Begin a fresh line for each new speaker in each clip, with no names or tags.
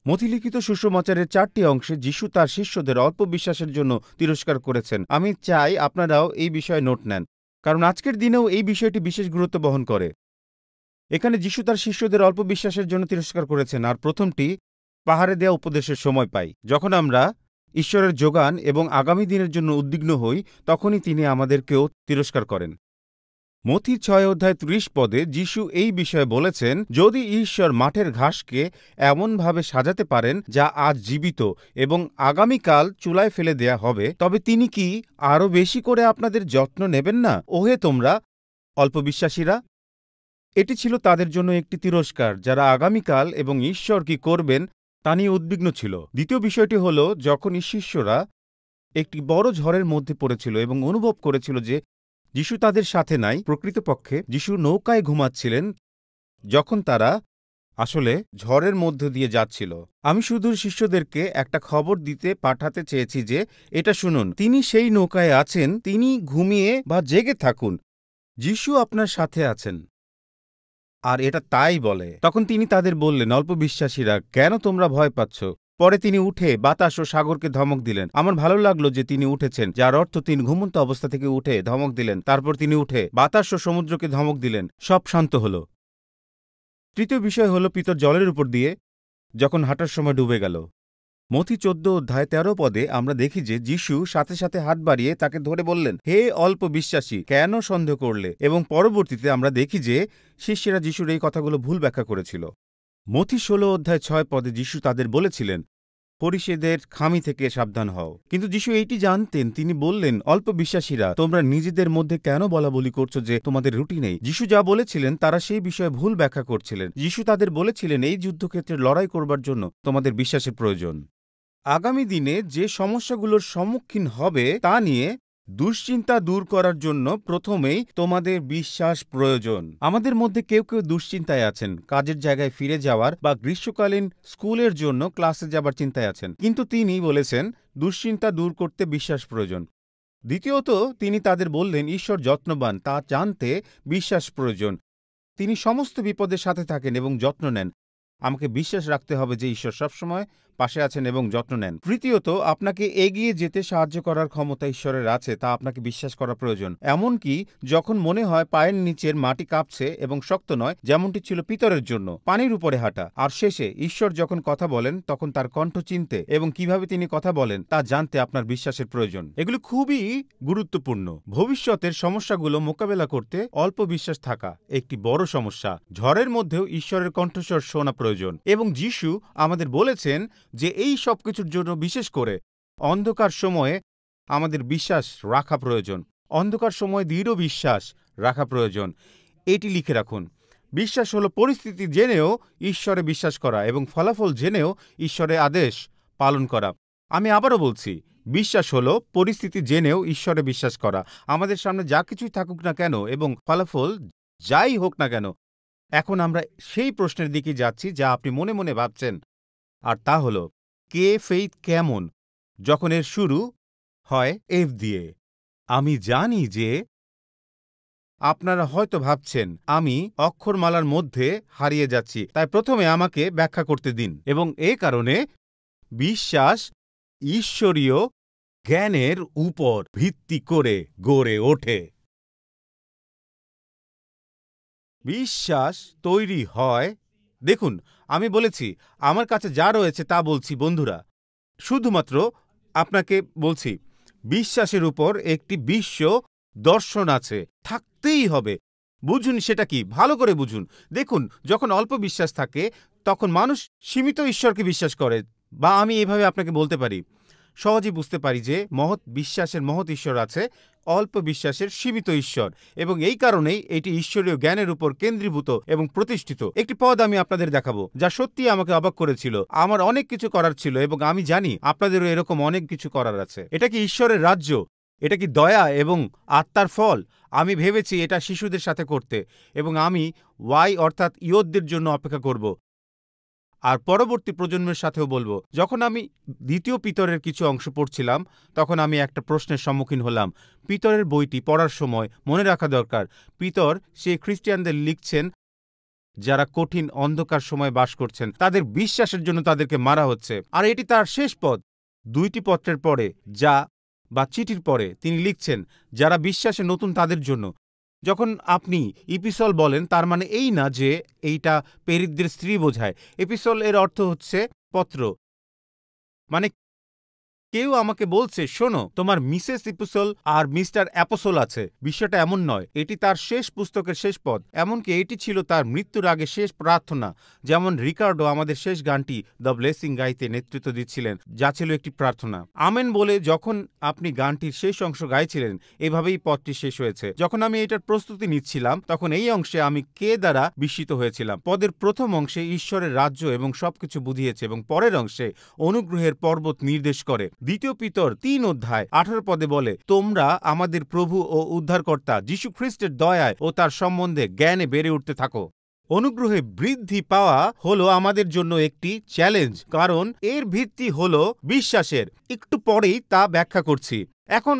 মথিলিখিত সুসমাচারের 4টি অংশে যিশু তার শিষ্যদের অল্প বিশ্বাসের জন্য তিরস্কার করেছেন। আমি চাই আপনারাও এই বিষয়ে নোট নেন, কারণ আজকের দিনেও এই বিষয়টি বিশেষ গুরুত্ব বহন করে। এখানে যিশু তার শিষ্যদের অল্প বিশ্বাসের জন্য তিরস্কার করেছেন, আর প্রথমটি পাহাড়ে দেয়া উপদেশের সময় পাই। যখন আমরা ঈশ্বরের যোগান এবং আগামী দিনের জন্য উদ্বিগ্ন হই, তখনই তিনি আমাদেরকেও তিরস্কার করেন। মথি 6:30 পদে যিশু এই বিষয়ে বলেছেন, যদি ঈশ্বর মাঠের ঘাসকে এমনভাবে সাজাতে পারেন যা আজ জীবিত এবং আগামীকাল চুলায় ফেলে দেয়া হবে, তবে তিনি কি আরও বেশি করে আপনাদের যত্ন নেবেন না, ওহে তোমরা অল্প বিশ্বাসীরা? এটি ছিল তাদের জন্য একটি তিরস্কার, যারা আগামীকাল এবং ঈশ্বর কি করবেন তা নিয়ে উদ্বিগ্ন ছিল। দ্বিতীয় বিষয়টি হল, যখন শিষ্যরা একটি বড় ঝড়ের মধ্যে পড়েছিল এবং অনুভব করেছিল যে যিশু তাদের সাথে নাই, প্রকৃতপক্ষে যিশু নৌকায় ঘুমাচ্ছিলেন যখন তারা আসলে ঝড়ের মধ্য দিয়ে যাচ্ছিল। আমি শুধু শিষ্যদেরকে একটা খবর দিতে পাঠাতে চেয়েছি যে এটা শুনুন, তিনি সেই নৌকায় আছেন, তিনি ঘুমিয়ে বা জেগে থাকুন, যিশু আপনার সাথে আছেন। আর এটা তাই বলে। তখন তিনি তাদের বললেন, অল্প বিশ্বাসীরা, কেন তোমরা ভয় পাচ্ছ? পরে তিনি উঠে বাতাস ও সাগরকে ধমক দিলেন। আমার ভালো লাগলো যে তিনি উঠেছেন, যার অর্থ তিনি ঘুমন্ত অবস্থা থেকে উঠে ধমক দিলেন। তারপর তিনি উঠে বাতাস ও সমুদ্রকে ধমক দিলেন, সব শান্ত হল। তৃতীয় বিষয় হল পিতর জলের উপর দিয়ে যখন হাঁটার সময় ডুবে গেল। মথি 14:13 পদে আমরা দেখি যে যিশু সাথে সাথে হাত বাড়িয়ে তাকে ধরে বললেন, হে অল্প বিশ্বাসী, কেন সন্দেহ করলে? এবং পরবর্তীতে আমরা দেখি যে শিষ্যেরা যিশুর এই কথাগুলো ভুল ব্যাখ্যা করেছিল। মথি 16:6 পদে যিশু তাদের বলেছিলেন, ফরিসীদের খামি থেকে সাবধান হও। কিন্তু যিশু এইটি জানতেন। তিনি বললেন, অল্প বিশ্বাসীরা, তোমরা নিজেদের মধ্যে কেন বলাবলি করছো যে তোমাদের রুটি নেই? যিশু যা বলেছিলেন তারা সেই বিষয়ে ভুল ব্যাখ্যা করছিলেন। যিশু তাদের বলেছিলেন, এই যুদ্ধক্ষেত্রে লড়াই করবার জন্য তোমাদের বিশ্বাসের প্রয়োজন। আগামী দিনে যে সমস্যাগুলোর সম্মুখীন হবে তা নিয়ে দুশ্চিন্তা দূর করার জন্য প্রথমেই তোমাদের বিশ্বাস প্রয়োজন। আমাদের মধ্যে কেউ কেউ দুশ্চিন্তায় আছেন, কাজের জায়গায় ফিরে যাওয়ার বা গ্রীষ্মকালীন স্কুলের জন্য ক্লাসে যাবার চিন্তায় আছেন। কিন্তু তিনি বলেছেন, দুশ্চিন্তা দূর করতে বিশ্বাস প্রয়োজন। দ্বিতীয়ত, তিনি তাদের বললেন, ঈশ্বর যত্নবান, তা জানতে বিশ্বাস প্রয়োজন। তিনি সমস্ত বিপদের সাথে থাকেন এবং যত্ন নেন। আমাকে বিশ্বাস রাখতে হবে যে ঈশ্বর সবসময় পাশে আছেন এবং যত্ন নেন। তৃতীয়ত, আপনাকে এগিয়ে যেতে সাহায্য করার ক্ষমতা ঈশ্বরের আছে, তা আপনাকে বিশ্বাস করা প্রয়োজন। এমনকি যখন মনে হয় পায়ের নিচের মাটি কাঁপছে এবং শক্ত নয়, যেমনটি ছিল পিতরের জন্য পানির উপরে হাঁটা। আর শেষে ঈশ্বর যখন কথা বলেন তখন তার কণ্ঠ চিনতে এবং কিভাবে তিনি কথা বলেন তা জানতে আপনার বিশ্বাসের প্রয়োজন। এগুলো খুবই গুরুত্বপূর্ণ। ভবিষ্যতের সমস্যাগুলো মোকাবেলা করতে অল্প বিশ্বাস থাকা একটি বড় সমস্যা। ঝড়ের মধ্যেও ঈশ্বরের কণ্ঠস্বর শোনা প্রয়োজন। এবং যিশু আমাদের বলেছেন যে এই সব কিছুর জন্য বিশেষ করে অন্ধকার সময়ে আমাদের বিশ্বাস রাখা প্রয়োজন। অন্ধকার সময়ে দৃঢ় বিশ্বাস রাখা প্রয়োজন। এটি লিখে রাখুন, বিশ্বাস হলো পরিস্থিতি জেনেও ঈশ্বরে বিশ্বাস করা এবং ফলাফল জেনেও ঈশ্বরের আদেশ পালন করা। আমি আবারও বলছি, বিশ্বাস হলো পরিস্থিতি জেনেও ঈশ্বরে বিশ্বাস করা। আমাদের সামনে যা কিছুই থাকুক না কেন এবং ফলাফল যাই হোক না কেন, এখন আমরা সেই প্রশ্নের দিকে যাচ্ছি যা আপনি মনে মনে ভাবছেন, আর তা হলো, কে ফেইথ কেমন, যখন এর শুরু হয় এফ দিয়ে। আমি জানি যে আপনারা হয়তো ভাবছেন আমি অক্ষরমালার মধ্যে হারিয়ে যাচ্ছি, তাই প্রথমে আমাকে ব্যাখ্যা করতে দিন। এবং এ কারণে বিশ্বাস ঈশ্বরীয় জ্ঞানের উপর ভিত্তি করে গড়ে ওঠে। বিশ্বাস তৈরি হয়, দেখুন, আমি বলেছি আমার কাছে যা রয়েছে তা বলছি বন্ধুরা, শুধুমাত্র আপনাকে বলছি, বিশ্বাসের উপর একটি বিশ্ব দর্শন আছে, থাকতেই হবে। বুঝুন সেটা কি, ভালো করে বুঝুন। দেখুন, যখন অল্প বিশ্বাস থাকে তখন মানুষ সীমিত ঈশ্বরকে বিশ্বাস করে, বা আমি এভাবে আপনাকে বলতে পারি, সহজেই বুঝতে পারি যে মহৎ বিশ্বাসের মহৎ ঈশ্বর আছে, অল্প বিশ্বাসের সীমিত ঈশ্বর, এবং এই কারণেই এটি ঈশ্বরীয় জ্ঞানের উপর কেন্দ্রীভূত এবং প্রতিষ্ঠিত। একটি পদ আমি আপনাদের দেখাবো যা সত্যি আমাকে অবাক করেছিল। আমার অনেক কিছু করার ছিল এবং আমি জানি আপনাদেরও এরকম অনেক কিছু করার আছে। এটা কি ঈশ্বরের রাজ্য? এটা কি দয়া এবং আত্মার ফল? আমি ভেবেছি এটা শিশুদের সাথে করতে, এবং আমি ওয়াই অর্থাৎ ইয়তদের জন্য অপেক্ষা করব, আর পরবর্তী প্রজন্মের সাথেও বলবো। যখন আমি দ্বিতীয় পিতরের কিছু অংশ পড়ছিলাম তখন আমি একটা প্রশ্নের সম্মুখীন হলাম। পিতরের বইটি পড়ার সময় মনে রাখা দরকার, পিতর সে খ্রিস্টিয়ানদের লিখছেন যারা কঠিন অন্ধকার সময় বাস করছেন, তাদের বিশ্বাসের জন্য তাদেরকে মারা হচ্ছে। আর এটি তার শেষ পদ। 2টি পত্রের পরে বা চিঠির পরে তিনি লিখছেন যারা বিশ্বাসে নতুন তাদের জন্য। যখন আপনি ইপিসল বলেন, তার মানে এই না যে এইটা পেরিতদের স্ত্রী বোঝায়। এপিসল এর অর্থ হচ্ছে পত্র। মানে কেউ আমাকে বলছে, শোনো, তোমার মিসেস ইপিসল আর মিস্টার অ্যাপোসল আছে। বিষয়টা এমন নয়। এটি তার শেষ পুস্তকের শেষ পদ। এমনকি এটি ছিল তার মৃত্যুর আগে শেষ প্রার্থনা। যেমন রিকার্ডো আমাদের শেষ গানটি দ্য ব্লেসিং গাইতে নেতৃত্ব দিচ্ছিলেন, যা ছিল একটি প্রার্থনা। আমেন বলে যখন আপনি গানটির শেষ অংশ গাইছিলেন, এভাবেই পদটি শেষ হয়েছে। যখন আমি এটার প্রস্তুতি নিচ্ছিলাম, তখন এই অংশে আমি কে দ্বারা বিস্মিত হয়েছিলাম। পদের প্রথম অংশে ঈশ্বরের রাজ্য এবং সবকিছু বুঝিয়েছে, এবং পরের অংশে অনুগ্রহের পর্বত নির্দেশ করে। 2 পিতর 3:18 পদে বলে, তোমরা আমাদের প্রভু ও উদ্ধারকর্তা যীশু খ্রিস্টের দয়ায় ও তার সম্বন্ধে জ্ঞানে বেড়ে উঠতে থাকো। অনুগ্রহে বৃদ্ধি পাওয়া হলো আমাদের জন্য একটি চ্যালেঞ্জ, কারণ এর ভিত্তি হলো বিশ্বাসের। একটু পরেই তা ব্যাখ্যা করছি। এখন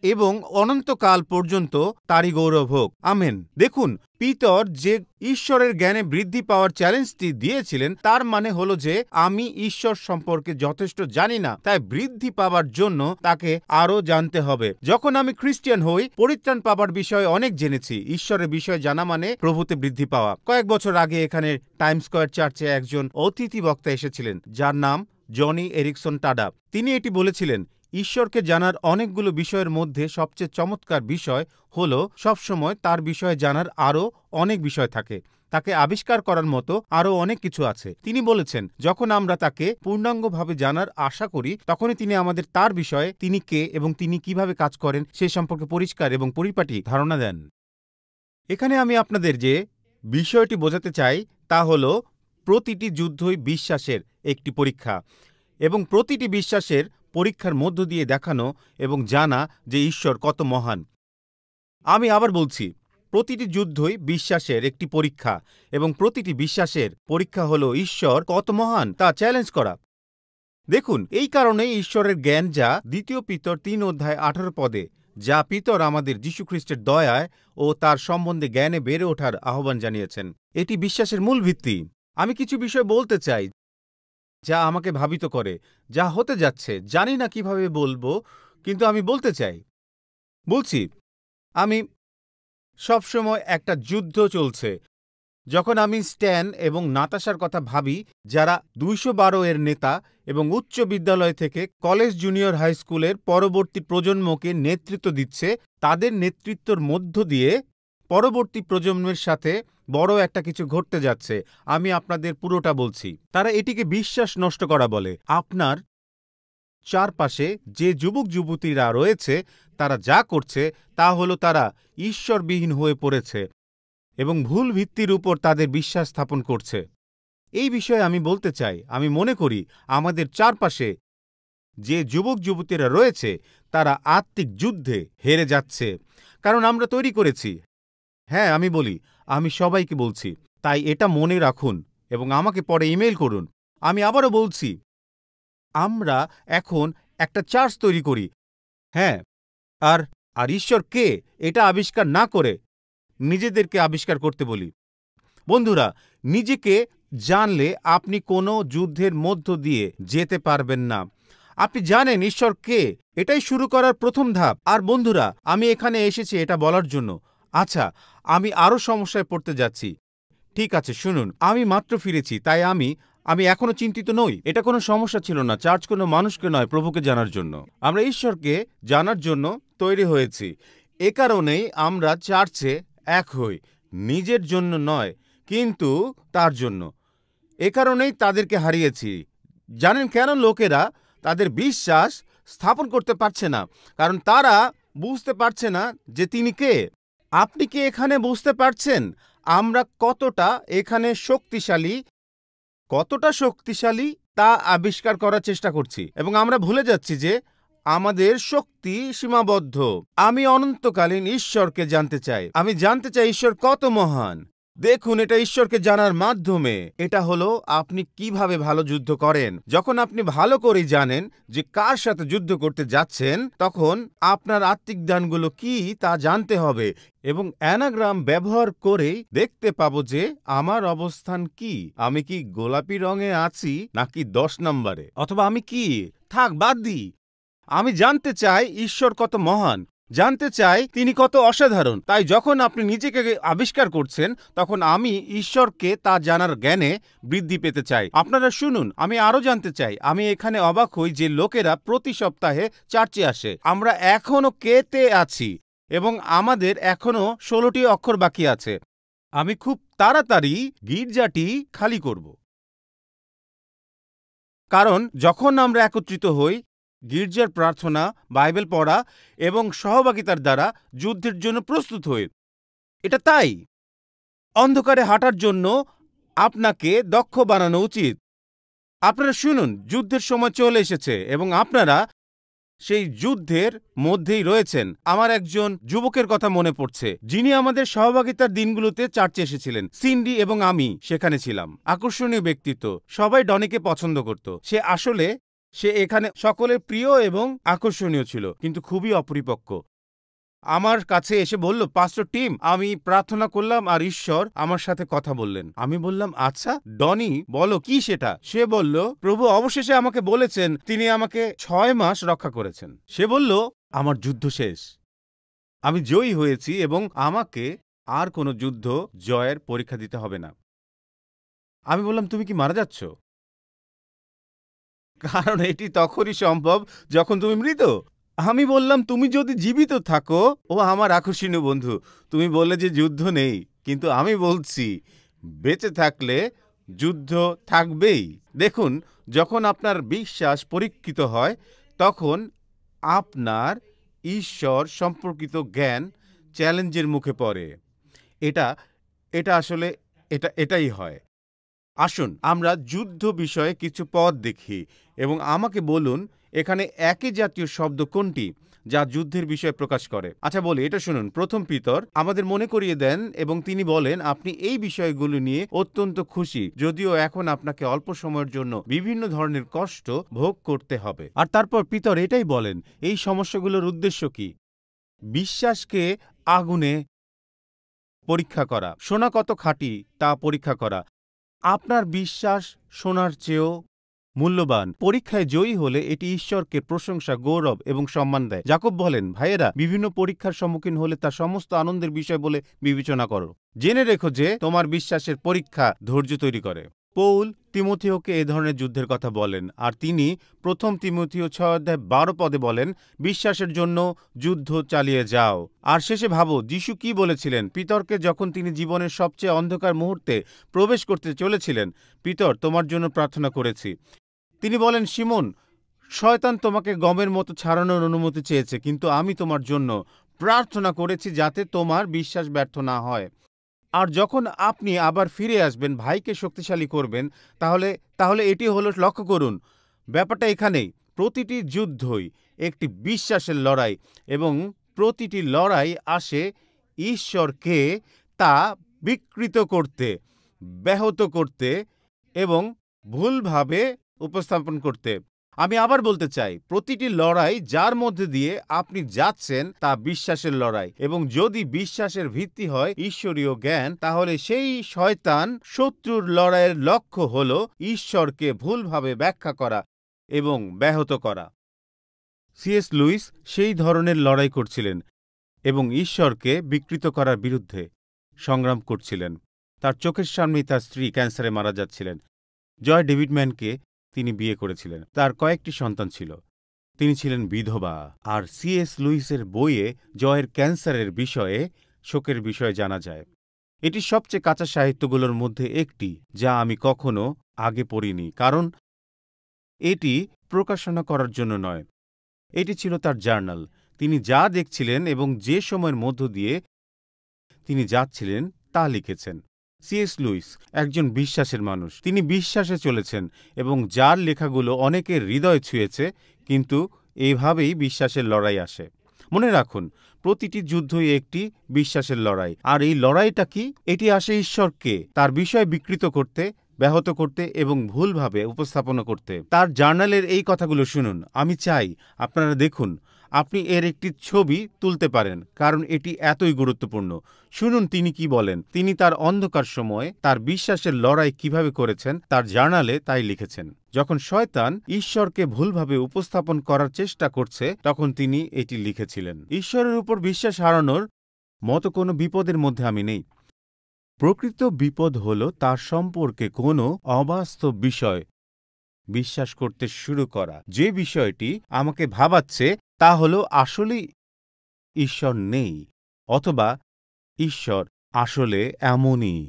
এবং অনন্তকাল পর্যন্ত তারই গৌরব হোক, আমেন। দেখুন, পিতর যে ঈশ্বরের জ্ঞানে বৃদ্ধি পাওয়ার চ্যালেঞ্জটি দিয়েছিলেন, তার মানে হলো যে আমি ঈশ্বর সম্পর্কে যথেষ্ট জানি না, তাই বৃদ্ধি পাওয়ার জন্য তাকে আরও জানতে হবে। যখন আমি খ্রিস্টান হই, পরিত্রাণ পাবার বিষয়ে অনেক জেনেছি। ঈশ্বরের বিষয়ে জানা মানে প্রভুতে বৃদ্ধি পাওয়া। কয়েক বছর আগে এখানে টাইম স্কয়ার চার্চে একজন অতিথি বক্তা এসেছিলেন, যার নাম জনি এরিকসন টাডা। তিনি এটি বলেছিলেন, ঈশ্বরকে জানার অনেকগুলো বিষয়ের মধ্যে সবচেয়ে চমৎকার বিষয় হলো সবসময় তার বিষয়ে জানার আরও অনেক বিষয় থাকে। তাকে আবিষ্কার করার মতো আরও অনেক কিছু আছে। তিনি বলেছেন, যখন আমরা তাকে পূর্ণাঙ্গভাবে জানার আশা করি, তখনই তিনি আমাদের তার বিষয়ে, তিনি কে এবং তিনি কিভাবে কাজ করেন সে সম্পর্কে পরিষ্কার এবং পরিপাটি ধারণা দেন। এখানে আমি আপনাদের যে বিষয়টি বোঝাতে চাই তা হলো, প্রতিটি যুদ্ধই বিশ্বাসের একটি পরীক্ষা, এবং প্রতিটি বিশ্বাসের পরীক্ষার মধ্য দিয়ে দেখানো এবং জানা যে ঈশ্বর কত মহান। আমি আবার বলছি, প্রতিটি যুদ্ধই বিশ্বাসের একটি পরীক্ষা, এবং প্রতিটি বিশ্বাসের পরীক্ষা হলো ঈশ্বর কত মহান তা চ্যালেঞ্জ করা। দেখুন, এই কারণেই ঈশ্বরের জ্ঞান, যা 2 পিতর 3:18 পদে, যা পিতর আমাদের যীশু খ্রিস্টের দয়ায় ও তার সম্বন্ধে জ্ঞানে বেড়ে ওঠার আহ্বান জানিয়েছেন। এটি বিশ্বাসের মূল ভিত্তি। আমি কিছু বিষয় বলতে চাই যা আমাকে ভাবিত করে, যা হতে যাচ্ছে। জানি না কিভাবে বলবো, কিন্তু আমি বলতে চাই। বলছি, আমি সবসময় একটা যুদ্ধ চলছে। যখন আমি স্ট্যান এবং নাতাশার কথা ভাবি, যারা 212 এর নেতা এবং উচ্চ বিদ্যালয় থেকে কলেজ, জুনিয়র হাই স্কুলের পরবর্তী প্রজন্মকে নেতৃত্ব দিচ্ছে, তাদের নেতৃত্বের মধ্য দিয়ে পরবর্তী প্রজন্মের সাথে বড় একটা কিছু ঘটতে যাচ্ছে। আমি আপনাদের পুরোটা বলছি। তারা এটিকে বিশ্বাস নষ্ট করা বলে। আপনার চারপাশে যে যুবক যুবতীরা রয়েছে, তারা যা করছে তা হলো তারা ঈশ্বরবিহীন হয়ে পড়েছে এবং ভুল ভিত্তির উপর তাদের বিশ্বাস স্থাপন করছে। এই বিষয়ে আমি বলতে চাই, আমি মনে করি আমাদের চারপাশে যে যুবক যুবতীরা রয়েছে, তারা আত্মিক যুদ্ধে হেরে যাচ্ছে, কারণ আমরা তৈরি করেছি। হ্যাঁ, আমি বলি, আমি সবাইকে বলছি, তাই এটা মনে রাখুন এবং আমাকে পরে ইমেইল করুন। আমি আবারও বলছি, আমরা এখন একটা চার্চ তৈরি করি। হ্যাঁ, আর ঈশ্বর কে এটা আবিষ্কার না করে নিজেদেরকে আবিষ্কার করতে বলি। বন্ধুরা, নিজেকে জানলে আপনি কোনো যুদ্ধের মধ্য দিয়ে যেতে পারবেন না। আপনি জানেন ঈশ্বর কে, এটাই শুরু করার প্রথম ধাপ। আর বন্ধুরা, আমি এখানে এসেছি এটা বলার জন্য। আচ্ছা, আমি আরও সমস্যায় পড়তে যাচ্ছি। ঠিক আছে, শুনুন, আমি মাত্র ফিরেছি, তাই আমি এখনো চিন্তিত নই। এটা কোনো সমস্যা ছিল না। চার্চ কোনো মানুষকে নয়, প্রভুকে জানার জন্য। আমরা ঈশ্বরকে জানার জন্য তৈরি হয়েছি। এ কারণেই আমরা চার্চে এক হই, নিজের জন্য নয়, কিন্তু তার জন্য। এ কারণেই তাদেরকে হারিয়েছি। জানেন কেন লোকেরা তাদের বিশ্বাস স্থাপন করতে পারছে না? কারণ তারা বুঝতে পারছে না যে তিনি কে। আপনি কি এখানে বুঝতে পারছেন আমরা কতটা শক্তিশালী তা আবিষ্কার করার চেষ্টা করছি, এবং আমরা ভুলে যাচ্ছি যে আমাদের শক্তি সীমাবদ্ধ। আমি অনন্তকালীন ঈশ্বরকে জানতে চাই। আমি জানতে চাই ঈশ্বর কত মহান। দেখুন, এটা ঈশ্বরকে জানার মাধ্যমে। এটা হলো আপনি কিভাবে ভালো যুদ্ধ করেন। যখন আপনি ভালো করে জানেন যে কার সাথে যুদ্ধ করতে যাচ্ছেন, তখন আপনার আত্মিক দানগুলো কি তা জানতে হবে এবং অ্যানাগ্রাম ব্যবহার করে দেখতে পাবো যে আমার অবস্থান কি। আমি কি গোলাপি রঙে আছি নাকি 10 নম্বরে, অথবা আমি কি থাক বাদ দিই। আমি জানতে চাই ঈশ্বর কত মহান, জানতে চাই তিনি কত অসাধারণ। তাই যখন আপনি নিজেকে আবিষ্কার করছেন, তখন আমি ঈশ্বরকে তা জানার জ্ঞানে বৃদ্ধি পেতে চাই। আপনারা শুনুন, আমি আরো জানতে চাই। আমি এখানে অবাক হই যে লোকেরা প্রতি সপ্তাহে চার্চে আসে। আমরা এখনো কেতে আছি এবং আমাদের এখনো 16টি অক্ষর বাকি আছে। আমি খুব তাড়াতাড়ি গির্জাটি খালি করব, কারণ যখন আমরা একত্রিত হই, গির্জার প্রার্থনা, বাইবেল পড়া এবং সহভাগিতার দ্বারা যুদ্ধের জন্য প্রস্তুত হই। এটা তাই অন্ধকারে হাঁটার জন্য আপনাকে দক্ষ বানানো উচিত। আপনারা শুনুন, যুদ্ধের সময় চলে এসেছে এবং আপনারা সেই যুদ্ধের মধ্যেই রয়েছেন। আমার একজন যুবকের কথা মনে পড়ছে, যিনি আমাদের সহভাগিতার দিনগুলোতে চার্চে এসেছিলেন। সিন্ডি এবং আমি সেখানে ছিলাম। আকর্ষণীয় ব্যক্তিত্ব, সবাই ডনিকে পছন্দ করত। সে এখানে সকলের প্রিয় এবং আকর্ষণীয় ছিল, কিন্তু খুবই অপরিপক্ক। আমার কাছে এসে বলল, পাস্টর টিম, আমি প্রার্থনা করলাম আর ঈশ্বর আমার সাথে কথা বললেন। আমি বললাম, আচ্ছা ডনি, বলো কি সেটা। সে বলল, প্রভু অবশেষে আমাকে বলেছেন তিনি আমাকে 6 মাস রক্ষা করেছেন। সে বলল, আমার যুদ্ধ শেষ, আমি জয়ী হয়েছি এবং আমাকে আর কোনো যুদ্ধ জয়ের পরীক্ষা দিতে হবে না। আমি বললাম, তুমি কি মারা যাচ্ছ? কারণ এটি তখনই সম্ভব যখন তুমি মৃত। আমি বললাম, তুমি যদি জীবিত থাকো। ও আমার আকর্ষণীয় বন্ধু, তুমি বললে যে যুদ্ধ নেই, কিন্তু আমি বলছি বেঁচে থাকলে যুদ্ধ থাকবেই। দেখুন, যখন আপনার বিশ্বাস পরীক্ষিত হয়, তখন আপনার ঈশ্বর সম্পর্কিত জ্ঞান চ্যালেঞ্জের মুখে পড়ে। এটা এটা আসলে এটাই হয়। আসুন আমরা যুদ্ধ বিষয়ে কিছু পদ দেখি এবং আমাকে বলুন এখানে একই জাতীয় শব্দ কোনটি যা যুদ্ধের বিষয়ে প্রকাশ করে। আচ্ছা বলি, এটা শুনুন। প্রথম পিতর আমাদের মনে করিয়ে দেন এবং তিনি বলেন, আপনি এই বিষয়গুলো নিয়ে অত্যন্ত খুশি, যদিও এখন আপনাকে অল্প সময়ের জন্য বিভিন্ন ধরনের কষ্ট ভোগ করতে হবে। আর তারপর পিতর এটাই বলেন, এই সমস্যাগুলোর উদ্দেশ্য কি? বিশ্বাসকে আগুনে পরীক্ষা করা। সোনা কত খাঁটি তা পরীক্ষা করা। আপনার বিশ্বাস সোনার চেয়েও মূল্যবান। পরীক্ষায় জয়ী হলে এটি ঈশ্বরকে প্রশংসা, গৌরব এবং সম্মান দেয়। যাকব বলেন, ভাইয়েরা, বিভিন্ন পরীক্ষার সম্মুখীন হলে তা সমস্ত আনন্দের বিষয় বলে বিবেচনা করো। জেনে রেখো যে তোমার বিশ্বাসের পরীক্ষা ধৈর্য তৈরি করে। পৌল তিমোথেওকে এ ধরনের যুদ্ধের কথা বলেন, আর তিনি প্রথম তিমোথেও 6:12 বলেন, বিশ্বাসের জন্য যুদ্ধ চালিয়ে যাও। আর শেষে ভাবো যীশু কি বলেছিলেন পিতরকে যখন তিনি জীবনের সবচেয়ে অন্ধকার মুহূর্তে প্রবেশ করতে চলেছিলেন। পিতর, তোমার জন্য প্রার্থনা করেছি। তিনি বলেন, শিমোন, শয়তান তোমাকে গমের মতো ছাড়ানোর অনুমতি চেয়েছে, কিন্তু আমি তোমার জন্য প্রার্থনা করেছি যাতে তোমার বিশ্বাস ব্যর্থ না হয়। আর যখন আপনি আবার ফিরে আসবেন, ভাইকে শক্তিশালী করবেন, তাহলে এটি হলো, লক্ষ্য করুন ব্যাপারটা এখানেই। প্রতিটি যুদ্ধই একটি বিশ্বাসের লড়াই এবং প্রতিটি লড়াই আসে ঈশ্বরকে তা বিকৃত করতে, ব্যাহত করতে এবং ভুলভাবে উপস্থাপন করতে। আমি আবার বলতে চাই, প্রতিটি লড়াই যার মধ্যে দিয়ে আপনি যাচ্ছেন তা বিশ্বাসের লড়াই, এবং যদি বিশ্বাসের ভিত্তি হয় ঈশ্বরীয় জ্ঞান, তাহলে সেই শয়তান শত্রুর লড়াইয়ের লক্ষ্য হল ঈশ্বরকে ভুলভাবে ব্যাখ্যা করা এবং ব্যাহত করা। সিএস লুইস সেই ধরনের লড়াই করছিলেন এবং ঈশ্বরকে বিকৃত করার বিরুদ্ধে সংগ্রাম করছিলেন। তার চোখের সামনেই তার স্ত্রী ক্যান্সারে মারা যাচ্ছিলেন। জয় ডেভিডম্যানকে তিনি বিয়ে করেছিলেন। তার কয়েকটি সন্তান ছিল। তিনি ছিলেন বিধবা। আর সিএস লুইসের বইয়ে জয়ের ক্যান্সারের বিষয়ে শোকের বিষয়ে জানা যায়। এটি সবচেয়ে কাঁচা সাহিত্যগুলোর মধ্যে একটি যা আমি কখনো আগে পড়িনি, কারণ এটি প্রকাশনা করার জন্য নয়। এটি ছিল তার জার্নাল। তিনি যা দেখছিলেন এবং যে সময়ের মধ্য দিয়ে তিনি যাচ্ছিলেন তা লিখেছেন। সিএস লুইস একজন বিশ্বাসের মানুষ। তিনি বিশ্বাসে চলেছেন এবং যার লেখাগুলো অনেকের হৃদয় ছুঁয়েছে, কিন্তু এইভাবেই বিশ্বাসের লড়াই আসে। মনে রাখুন, প্রতিটি যুদ্ধই একটি বিশ্বাসের লড়াই। আর এই লড়াইটা কি? এটি আসে ঈশ্বরকে তার বিষয় বিকৃত করতে, ব্যাহত করতে এবং ভুলভাবে উপস্থাপন করতে। তার জার্নালের এই কথাগুলো শুনুন। আমি চাই আপনারা দেখুন, আপনি এর একটি ছবি তুলতে পারেন, কারণ এটি এতই গুরুত্বপূর্ণ। শুনুন তিনি কি বলেন। তিনি তার অন্ধকার সময়ে তার বিশ্বাসের লড়াই কিভাবে করেছেন তার জার্নালে তাই লিখেছেন। যখন শয়তান ঈশ্বরকে ভুলভাবে উপস্থাপন করার চেষ্টা করছে, তখন তিনি এটি লিখেছিলেন। ঈশ্বরের উপর বিশ্বাস হারানোর মতো কোনো বিপদের মধ্যে আমি নেই। প্রকৃত বিপদ হল তার সম্পর্কে কোনো অবাস্তব বিষয় বিশ্বাস করতে শুরু করা। যে বিষয়টি আমাকে ভাবাচ্ছে তা হল আসলেই ঈশ্বর নেই, অথবা ঈশ্বর আসলে এমনই।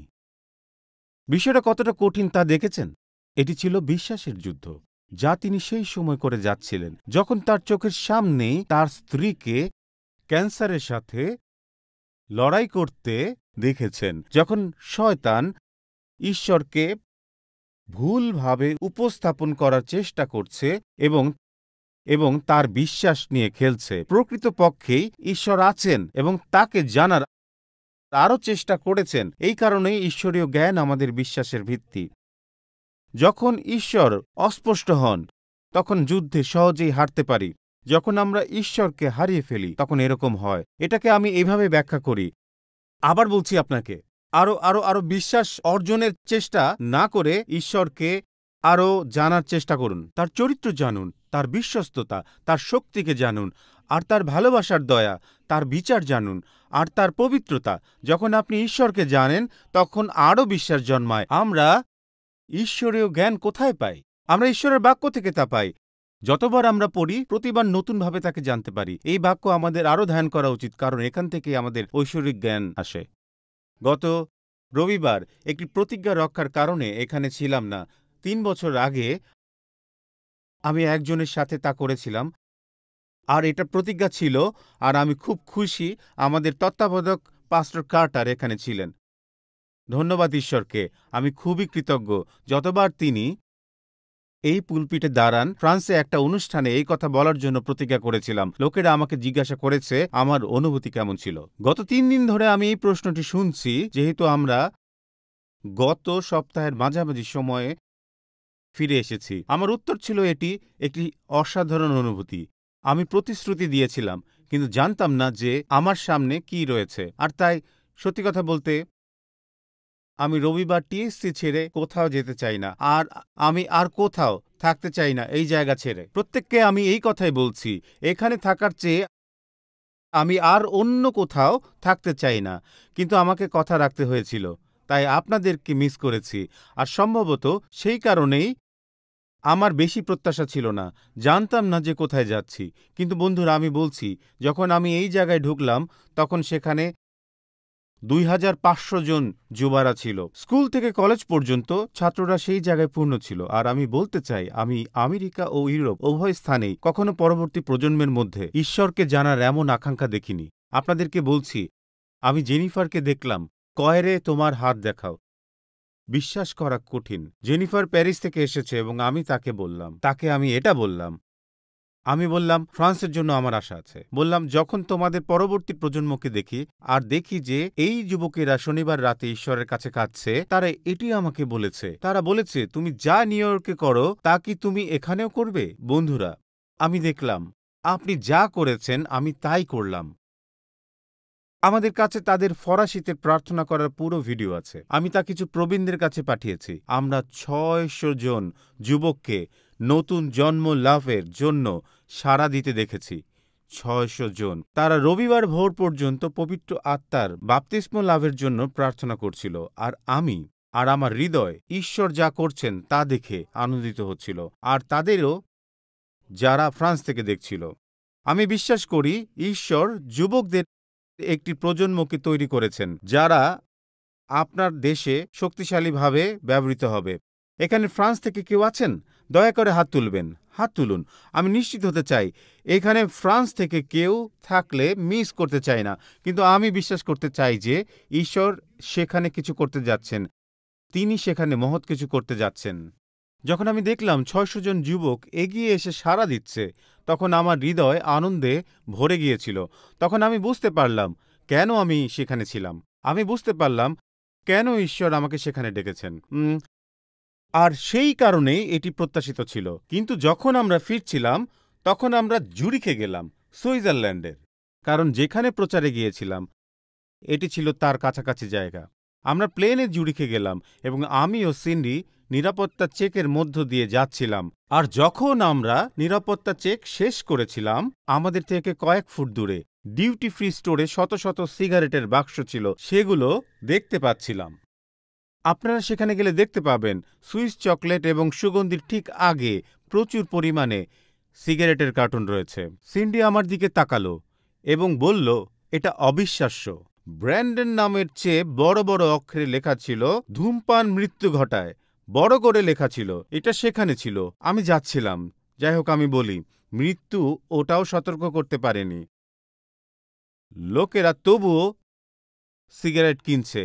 বিষয়টা কতটা কঠিন তা দেখেছেন? এটি ছিল বিশ্বাসের যুদ্ধ, যা তিনি সেই সময় করে যাচ্ছিলেন, যখন তার চোখের সামনেই তার স্ত্রীকে ক্যান্সারের সাথে লড়াই করতে দেখেছেন, যখন শয়তান ঈশ্বরকে ভুলভাবে উপস্থাপন করার চেষ্টা করছে এবং তার বিশ্বাস নিয়ে খেলছে। প্রকৃতপক্ষেই ঈশ্বর আছেন এবং তাকে জানার আরও চেষ্টা করেছেন। এই কারণেই ঈশ্বরীয় জ্ঞান আমাদের বিশ্বাসের ভিত্তি। যখন ঈশ্বর অস্পষ্ট হন, তখন যুদ্ধে সহজেই হারতে পারি। যখন আমরা ঈশ্বরকে হারিয়ে ফেলি, তখন এরকম হয়। এটাকে আমি এইভাবে ব্যাখ্যা করি। আবার বলছি আপনাকে, আরো বিশ্বাস অর্জনের চেষ্টা না করে ঈশ্বরকে আরও জানার চেষ্টা করুন। তার চরিত্র জানুন, তার বিশ্বস্ততা, তার শক্তিকে জানুন, আর তার ভালোবাসার দয়া, তার বিচার জানুন, আর তার পবিত্রতা। যখন আপনি ঈশ্বরকে জানেন, তখন আরও বিশ্বাস জন্মায়। আমরা ঈশ্বরীয় জ্ঞান কোথায় পাই? আমরা ঈশ্বরের বাক্য থেকে তা পাই। যতবার আমরা পড়ি, প্রতিবার নতুনভাবে তাকে জানতে পারি। এই বাক্য আমাদের আরও ধ্যান করা উচিত, কারণ এখান থেকেই আমাদের ঐশ্বরিক জ্ঞান আসে। গত রবিবার একটি প্রতিজ্ঞা রক্ষার কারণে এখানে ছিলাম না। 3 বছর আগে আমি একজনের সাথে তা করেছিলাম, আর এটা প্রতিজ্ঞা ছিল, আর আমি খুব খুশি আমাদের তত্ত্বাবধায়ক পাস্টর কার্টার এখানে ছিলেন। ধন্যবাদ ঈশ্বরকে, আমি খুবই কৃতজ্ঞ। যতবার তিনি এই পুলপিটে দাঁড়ান, ফ্রান্সে একটা অনুষ্ঠানে এই কথা বলার জন্য প্রতিজ্ঞা করেছিলাম। লোকেরা আমাকে জিজ্ঞাসা করেছে আমার অনুভূতি কেমন ছিল। গত 3 দিন ধরে আমি এই প্রশ্নটি শুনছি, যেহেতু আমরা গত সপ্তাহের মাঝামাঝি সময়ে ফিরে এসেছি। আমার উত্তর ছিল এটি একটি অসাধারণ অনুভূতি। আমি প্রতিশ্রুতি দিয়েছিলাম, কিন্তু জানতাম না যে আমার সামনে কি রয়েছে। আর তাই সত্যি কথা বলতে, আমি রবিবার টিএসসি ছেড়ে কোথাও যেতে চাই না, আর আমি আর কোথাও থাকতে চাই না এই জায়গা ছেড়ে। প্রত্যেককে আমি এই কথাই বলছি, এখানে থাকার চেয়ে আমি আর অন্য কোথাও থাকতে চাই না। কিন্তু আমাকে কথা রাখতে হয়েছিল, তাই আপনাদেরকে মিস করেছি। আর সম্ভবত সেই কারণেই আমার বেশি প্রত্যাশা ছিল না। জানতাম না যে কোথায় যাচ্ছি। কিন্তু বন্ধুরা, আমি বলছি, যখন আমি এই জায়গায় ঢুকলাম, তখন সেখানে 2500 জন যুবারা ছিল। স্কুল থেকে কলেজ পর্যন্ত ছাত্ররা সেই জায়গায় পূর্ণ ছিল। আর আমি বলতে চাই, আমি আমেরিকা ও ইউরোপ উভয় স্থানেই কখনো পরবর্তী প্রজন্মের মধ্যে ঈশ্বরকে জানার এমন আকাঙ্ক্ষা দেখিনি। আপনাদেরকে বলছি, আমি জেনিফারকে দেখলাম। কয়রে তোমার হাত দেখাও। বিশ্বাস করা কঠিন। জেনিফার প্যারিস থেকে এসেছে এবং আমি তাকে আমি এটা বললাম। আমি বললাম, ফ্রান্সের জন্য আমার আশা আছে। বললাম, যখন তোমাদের পরবর্তী প্রজন্মকে দেখি আর দেখি যে এই যুবকেরা শনিবার রাতে ঈশ্বরের কাছে কাঁদছে, তারা এটি আমাকে বলেছে। তারা বলেছে, তুমি যা নিউ ইয়র্কে করো তা কি তুমি এখানেও করবে? বন্ধুরা, আমি দেখলাম আপনি যা করেছেন আমি তাই করলাম। আমাদের কাছে তাদের ফরাসিতে প্রার্থনা করার পুরো ভিডিও আছে। আমি তা কিছু প্রবীণদের কাছে পাঠিয়েছি। আমরা 600 জন যুবককে নতুন জন্ম লাভের জন্য সাড়া দিতে দেখেছি। 600 জন। তারা রবিবার ভোর পর্যন্ত পবিত্র আত্মার বাপ্তিস্ম লাভের জন্য প্রার্থনা করছিল। আর আমি আর আমার হৃদয় ঈশ্বর যা করছেন তা দেখে আনন্দিত হচ্ছিল, আর তাদেরও যারা ফ্রান্স থেকে দেখছিল। আমি বিশ্বাস করি ঈশ্বর যুবকদের একটি প্রজন্মকে তৈরি করেছেন, যারা আপনার দেশে শক্তিশালীভাবে ব্যবহৃত হবে। এখানে ফ্রান্স থেকে কেউ আছেন? দয়া করে হাত তুলবেন। হাত তুলুন। আমি নিশ্চিত হতে চাই এখানে ফ্রান্স থেকে কেউ থাকলে মিস করতে চাই না। কিন্তু আমি বিশ্বাস করতে চাই যে ঈশ্বর সেখানে কিছু করতে যাচ্ছেন। তিনি সেখানে মহৎ কিছু করতে যাচ্ছেন। যখন আমি দেখলাম ৬০০ জন যুবক এগিয়ে এসে সাড়া দিচ্ছে, তখন আমার হৃদয় আনন্দে ভরে গিয়েছিল। তখন আমি বুঝতে পারলাম কেন আমি সেখানে ছিলাম। আমি বুঝতে পারলাম কেন ঈশ্বর আমাকে সেখানে ডেকেছেন। আর সেই কারণেই এটি প্রত্যাশিত ছিল। কিন্তু যখন আমরা ফিরছিলাম, তখন আমরা জুরিখে গেলাম, সুইজারল্যান্ডের। কারণ যেখানে প্রচারে গিয়েছিলাম এটি ছিল তার কাছাকাছি জায়গা। আমরা প্লেনে জুরিখে গেলাম এবং আমি ও সিন্ডি নিরাপত্তা চেকের মধ্য দিয়ে যাচ্ছিলাম। আর যখন আমরা নিরাপত্তা চেক শেষ করেছিলাম, আমাদের থেকে কয়েক ফুট দূরে ডিউটি ফ্রি স্টোরে শত শত সিগারেটের বাক্স ছিল, সেগুলো দেখতে পাচ্ছিলাম। আপনারা সেখানে গেলে দেখতে পাবেন সুইস চকলেট এবং সুগন্ধির ঠিক আগে প্রচুর পরিমাণে সিগারেটের কার্টুন রয়েছে। সিন্ডি আমার দিকে তাকালো এবং বলল, এটা অবিশ্বাস্য। ব্র্যান্ডন নামের চেয়ে বড় বড় অক্ষরে লেখা ছিল, ধূমপান মৃত্যু ঘটায়। বড় করে লেখা ছিল। এটা সেখানে ছিল। আমি যাচ্ছিলাম। যাই হোক, আমি বলি, মৃত্যু ওটাও সতর্ক করতে পারেনি। লোকেরা তবুও সিগারেট কিনছে,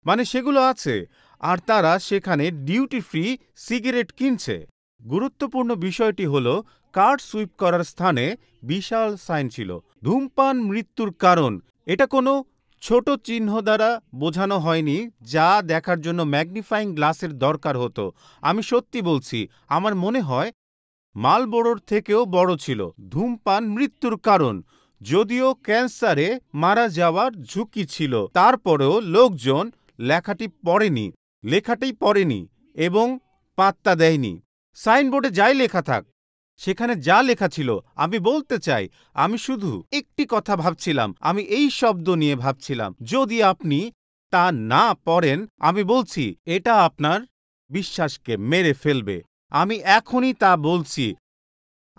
মানে সেগুলো আছে, আর তারা সেখানে ডিউটি ফ্রি সিগারেট কিনছে। গুরুত্বপূর্ণ বিষয়টি হল, কার সুইপ করার স্থানে বিশাল সাইন ছিল, ধূমপান মৃত্যুর কারণ। এটা কোনো ছোট চিহ্ন দ্বারা বোঝানো হয়নি, যা দেখার জন্য ম্যাগনিফাইং গ্লাসের দরকার হতো। আমি সত্যি বলছি, আমার মনে হয় মালবোরোর থেকেও বড় ছিল। ধূমপান মৃত্যুর কারণ। যদিও ক্যান্সারে মারা যাওয়ার ঝুঁকি ছিল, তারপরেও লোকজন লেখাটি পড়েনি এবং পাত্তা দেয়নি। সাইনবোর্ডে যাই লেখা থাক, সেখানে যা লেখা ছিল, আমি বলতে চাই, আমি শুধু একটি কথা ভাবছিলাম। আমি এই শব্দ নিয়ে ভাবছিলাম। যদি আপনি তা না পড়েন, আমি বলছি, এটা আপনার বিশ্বাসকে মেরে ফেলবে। আমি এখনই তা বলছি।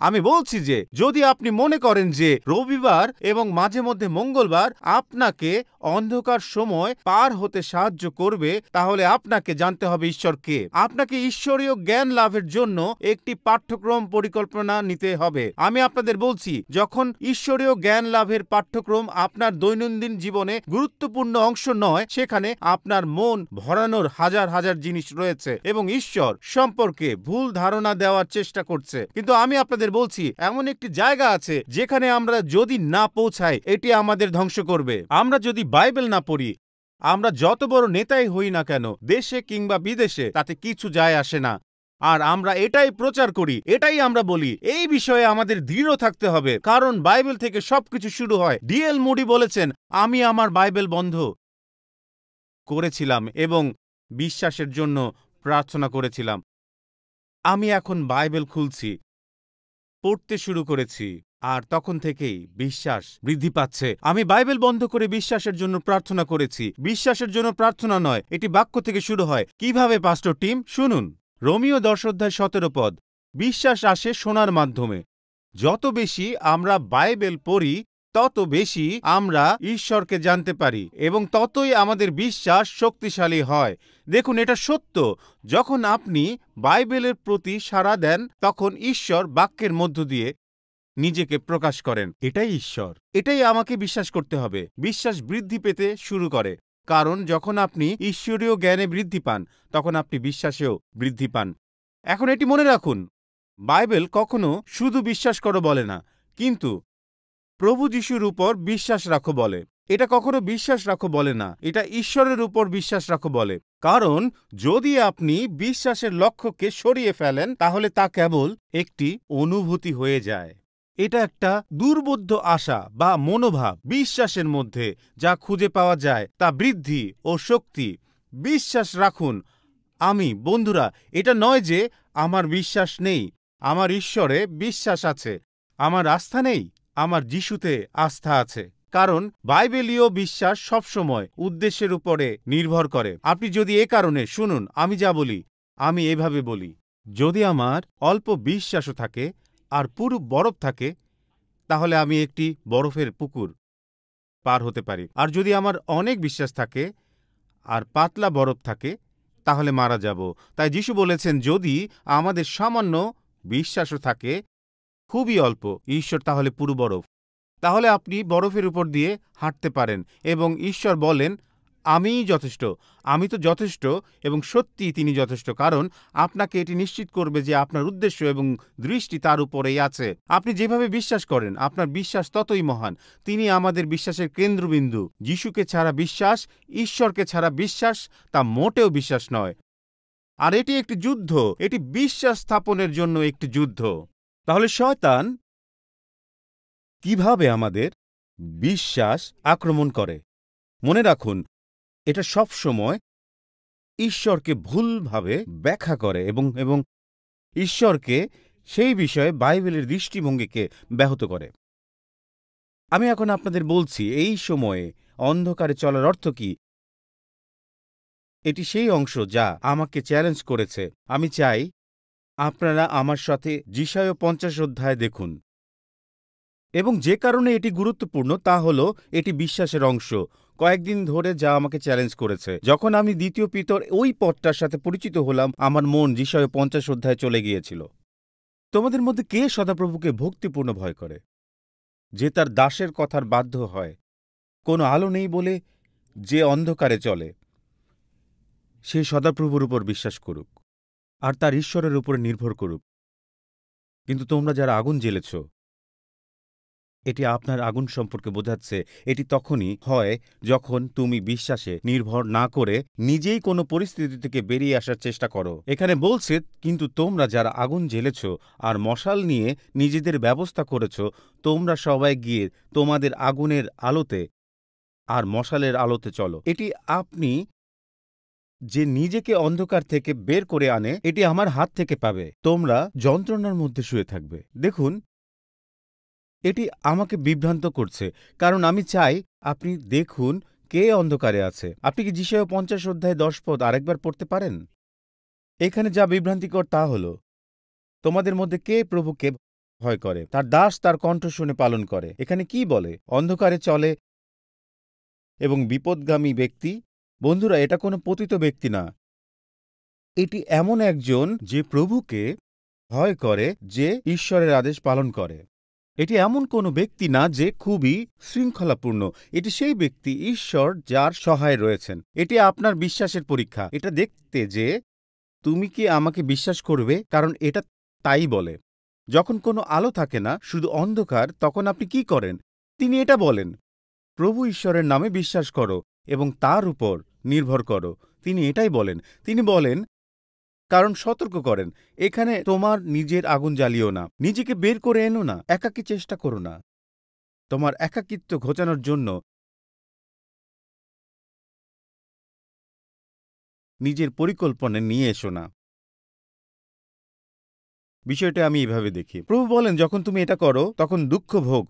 আমি বলছি যে যদি আপনি মনে করেন যে রবিবার এবং মাঝে মধ্যে মঙ্গলবার আপনাকে অন্ধকার সময় পার হতে সাহায্য করবে, তাহলে আপনাকে জানতে হবে ঈশ্বরকে। আপনাকে ঈশ্বরীয় জ্ঞান লাভের জন্য একটি পাঠ্যক্রম পরিকল্পনা নিতে হবে। আমি আপনাদের বলছি, যখন ঈশ্বরীয় জ্ঞান লাভের পাঠ্যক্রম আপনার দৈনন্দিন জীবনে গুরুত্বপূর্ণ অংশ নয়, সেখানে আপনার মন ভরানোর হাজার হাজার জিনিস রয়েছে এবং ঈশ্বর সম্পর্কে ভুল ধারণা দেওয়ার চেষ্টা করছে। কিন্তু আমি আপনাদের বলছি, এমন একটি জায়গা আছে যেখানে আমরা যদি না পৌঁছাই, এটি আমাদের ধ্বংস করবে। আমরা যদি বাইবেল না পড়ি, আমরা যত বড় নেতাই হই না কেন, দেশে কিংবা বিদেশে, তাতে কিছু যায় আসে না। আর আমরা এটাই প্রচার করি, এটাই আমরা বলি। এই বিষয়ে আমাদের দৃঢ় থাকতে হবে, কারণ বাইবেল থেকে সবকিছু শুরু হয়। D.L. মুডি বলেছেন, আমি আমার বাইবেল বন্ধ করেছিলাম এবং বিশ্বাসের জন্য প্রার্থনা করেছিলাম। আমি এখন বাইবেল খুলছি, পড়তে শুরু করেছি, আর তখন থেকেই বিশ্বাস বৃদ্ধি পাচ্ছে। আমি বাইবেল বন্ধ করে বিশ্বাসের জন্য প্রার্থনা করেছি। বিশ্বাসের জন্য প্রার্থনা নয়, এটি বাক্য থেকে শুরু হয়। কিভাবে, পাস্টর টিম? শুনুন, রোমীয় 10:17 পদ। বিশ্বাস আসে শোনার মাধ্যমে। যত বেশি আমরা বাইবেল পড়ি, তত বেশি আমরা ঈশ্বরকে জানতে পারি এবং ততই আমাদের বিশ্বাস শক্তিশালী হয়। দেখুন, এটা সত্য। যখন আপনি বাইবেলের প্রতি সাড়া দেন, তখন ঈশ্বর বাক্যের মধ্য দিয়ে নিজেকে প্রকাশ করেন। এটাই ঈশ্বর। এটাই আমাকে বিশ্বাস করতে হবে। বিশ্বাস বৃদ্ধি পেতে শুরু করে, কারণ যখন আপনি ঈশ্বরীয় জ্ঞানে বৃদ্ধি পান, তখন আপনি বিশ্বাসেও বৃদ্ধি পান। এখন এটি মনে রাখুন, বাইবেল কখনো শুধু বিশ্বাস করো বলে না, কিন্তু প্রভু যিশুর উপর বিশ্বাস রাখো বলে। এটা কখনো বিশ্বাস রাখো বলে না, এটা ঈশ্বরের উপর বিশ্বাস রাখো বলে। কারণ যদি আপনি বিশ্বাসের লক্ষ্যকে সরিয়ে ফেলেন, তাহলে তা কেবল একটি অনুভূতি হয়ে যায়। এটা একটা দুর্বোধ্য আশা বা মনোভাব। বিশ্বাসের মধ্যে যা খুঁজে পাওয়া যায় তা বৃদ্ধি ও শক্তি। বিশ্বাস রাখুন। বন্ধুরা, এটা নয় যে আমার বিশ্বাস নেই। আমার ঈশ্বরে বিশ্বাস আছে। আমার আস্থা নেই, আমার যিশুতে আস্থা আছে। কারণ বাইবেলীয় বিশ্বাস সবসময় উদ্দেশ্যের উপরে নির্ভর করে। আপনি যদি এ কারণে শুনুন, আমি যা বলি, আমি এভাবে বলি, যদি আমার অল্প বিশ্বাসও থাকে আর পুরো বরফ থাকে, তাহলে আমি একটি বরফের পুকুর পার হতে পারি। আর যদি আমার অনেক বিশ্বাস থাকে আর পাতলা বরফ থাকে, তাহলে মারা যাব। তাই যিশু বলেছেন, যদি আমাদের সামান্য বিশ্বাসও থাকে, খুবই অল্প, ঈশ্বর তাহলে পুরো বরফ। তাহলে আপনি বরফের উপর দিয়ে হাঁটতে পারেন এবং ঈশ্বর বলেন, আমিই যথেষ্ট, আমি তো যথেষ্ট এবং সত্যিই তিনি যথেষ্ট, কারণ আপনাকে এটি নিশ্চিত করবে যে আপনার উদ্দেশ্য এবং দৃষ্টি তার উপরেই আছে। আপনি যেভাবে বিশ্বাস করেন আপনার বিশ্বাস ততই মহান। তিনি আমাদের বিশ্বাসের কেন্দ্রবিন্দু। যিশুকে ছাড়া বিশ্বাস, ঈশ্বরকে ছাড়া বিশ্বাস তা মোটেও বিশ্বাস নয়। আর এটি একটি যুদ্ধ, এটি বিশ্বাস স্থাপনের জন্য একটি যুদ্ধ। তাহলে শয়তান কিভাবে আমাদের বিশ্বাস আক্রমণ করে? মনে রাখুন, এটা সব সময় ঈশ্বরকে ভুলভাবে ব্যাখ্যা করে এবং ঈশ্বরকে সেই বিষয়ে বাইবেলের দৃষ্টিভঙ্গিকে ব্যাহত করে। আমি এখন আপনাদের বলছি এই সময়ে অন্ধকারে চলার অর্থ কি। এটি সেই অংশ যা আমাকে চ্যালেঞ্জ করেছে। আমি চাই আপনারা আমার সাথে যিশায় 50 অধ্যায় দেখুন। এবং যে কারণে এটি গুরুত্বপূর্ণ তা হল এটি বিশ্বাসের অংশ। কয়েকদিন ধরে যা আমাকে চ্যালেঞ্জ করেছে। যখন আমি দ্বিতীয় পিতর ওই পথটার সাথে পরিচিত হলাম, আমার মন যিশায় 50 অধ্যায়ে চলে গিয়েছিল। তোমাদের মধ্যে কে সদাপ্রভুকে ভক্তিপূর্ণ ভয় করে, যে তার দাসের কথার বাধ্য হয়? কোনো আলো নেই বলে যে অন্ধকারে চলে, সে সদাপ্রভুর উপর বিশ্বাস করুক আর তার ঈশ্বরের উপরে নির্ভর করুক। কিন্তু তোমরা যারা আগুন জ্বেলেছ, এটি আপনার আগুন সম্পর্কে বোঝাচ্ছে। এটি তখনই হয় যখন তুমি বিশ্বাসে নির্ভর না করে নিজেই কোনো পরিস্থিতি থেকে বেরিয়ে আসার চেষ্টা করো। এখানে বলছে, কিন্তু তোমরা যারা আগুন জ্বেলেছ আর মশাল নিয়ে নিজেদের ব্যবস্থা করেছ, তোমরা সবাই গিয়ে তোমাদের আগুনের আলোতে আর মশালের আলোতে চলো। এটি আপনি যে নিজেকে অন্ধকার থেকে বের করে আনে, এটি আমার হাত থেকে পাবে। তোমরা যন্ত্রণার মধ্যে শুয়ে থাকবে। দেখুন, এটি আমাকে বিভ্রান্ত করছে, কারণ আমি চাই আপনি দেখুন কে অন্ধকারে আছে। আপনি কি যিশায় 50 অধ্যায় 10 পদ আরেকবার পড়তে পারেন? এখানে যা বিভ্রান্তিকর তা হল, তোমাদের মধ্যে কে প্রভুকে ভয় করে, তার দাস তার কণ্ঠ শুনে পালন করে। এখানে কি বলে? অন্ধকারে চলে এবং বিপদগামী ব্যক্তি। বন্ধুরা, এটা কোনো পতিত ব্যক্তি না। এটি এমন একজন যে প্রভুকে ভয় করে, যে ঈশ্বরের আদেশ পালন করে। এটি এমন কোনো ব্যক্তি না যে খুবই শৃঙ্খলাপূর্ণ। এটি সেই ব্যক্তি ঈশ্বর যার সহায় রয়েছেন। এটি আপনার বিশ্বাসের পরীক্ষা। এটা দেখতে যে তুমি কি আমাকে বিশ্বাস করবে, কারণ এটা তাই বলে। যখন কোনো আলো থাকে না, শুধু অন্ধকার, তখন আপনি কি করেন? তিনি এটা বলেন, প্রভু ঈশ্বরের নামে বিশ্বাস করো এবং তার উপর নির্ভর করো। তিনি এটাই বলেন। তিনি বলেন, কারণ সতর্ক করেন, এখানে তোমার নিজের আগুন জ্বালিও না, নিজেকে বের করে এনো না, একাকী চেষ্টা করো না, তোমার একাকিত্ব ঘোচানোর জন্য নিজের পরিকল্পনা নিয়ে এসো না। বিষয়টা আমি এভাবে দেখি। প্রভু বলেন, যখন তুমি এটা করো তখন দুঃখ ভোগ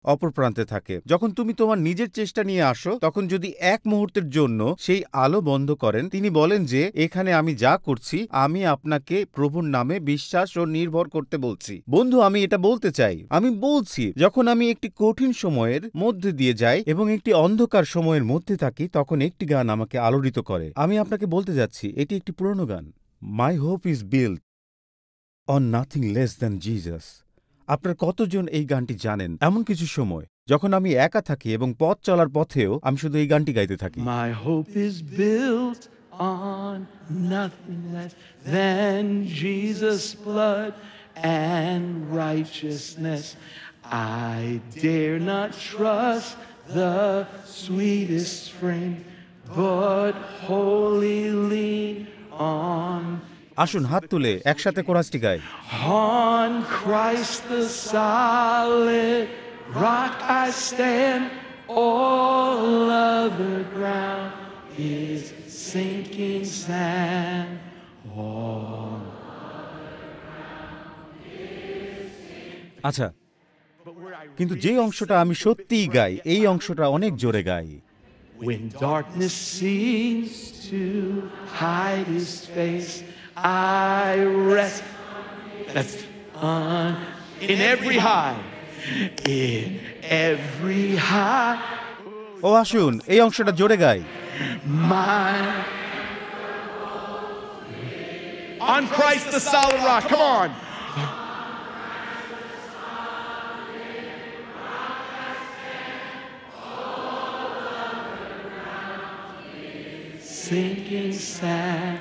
অপর প্রান্তে থাকে। যখন তুমি তোমার নিজের চেষ্টা নিয়ে আসো, তখন যদি এক মুহূর্তের জন্য সেই আলো বন্ধ করেন, তিনি বলেন যে এখানে আমি যা করছি, আমি আপনাকে প্রভুর নামে বিশ্বাস ও নির্ভর করতে বলছি। বন্ধু, আমি এটা বলতে চাই, আমি বলছি, যখন আমি একটি কঠিন সময়ের মধ্যে দিয়ে যাই এবং একটি অন্ধকার সময়ের মধ্যে থাকি, তখন একটি গান আমাকে আলোড়িত করে। আমি আপনাকে বলতে যাচ্ছি, এটি একটি পুরনো গান। My hope is built on nothing less than Jesus. আপনার কতজন এই গানটি জানেন? এমন কিছু সময় যখন আমি একা থাকি এবং পথ চলার পথেও আমি শুধু এই গানটি গাইতে থাকি।
My hope is built on nothing less than Jesus' blood and righteousness. I dare not trust the sweetest friend, but wholly lean on
আসুন হাত তুলে একসাথে কোরাসটি গাই।
On Christ the solid rock I stand, all other ground is sinking sand. All
আচ্ছা, কিন্তু যে অংশটা আমি সত্যিই গাই, এই অংশটা অনেক জোরে গাই।
when darkness seems to hide his face, I rest. That's in every high, in every high.
ও আসুন এই অংশটা জোরে গাই।
My on Christ the solid rock. Come on.
sinking sand.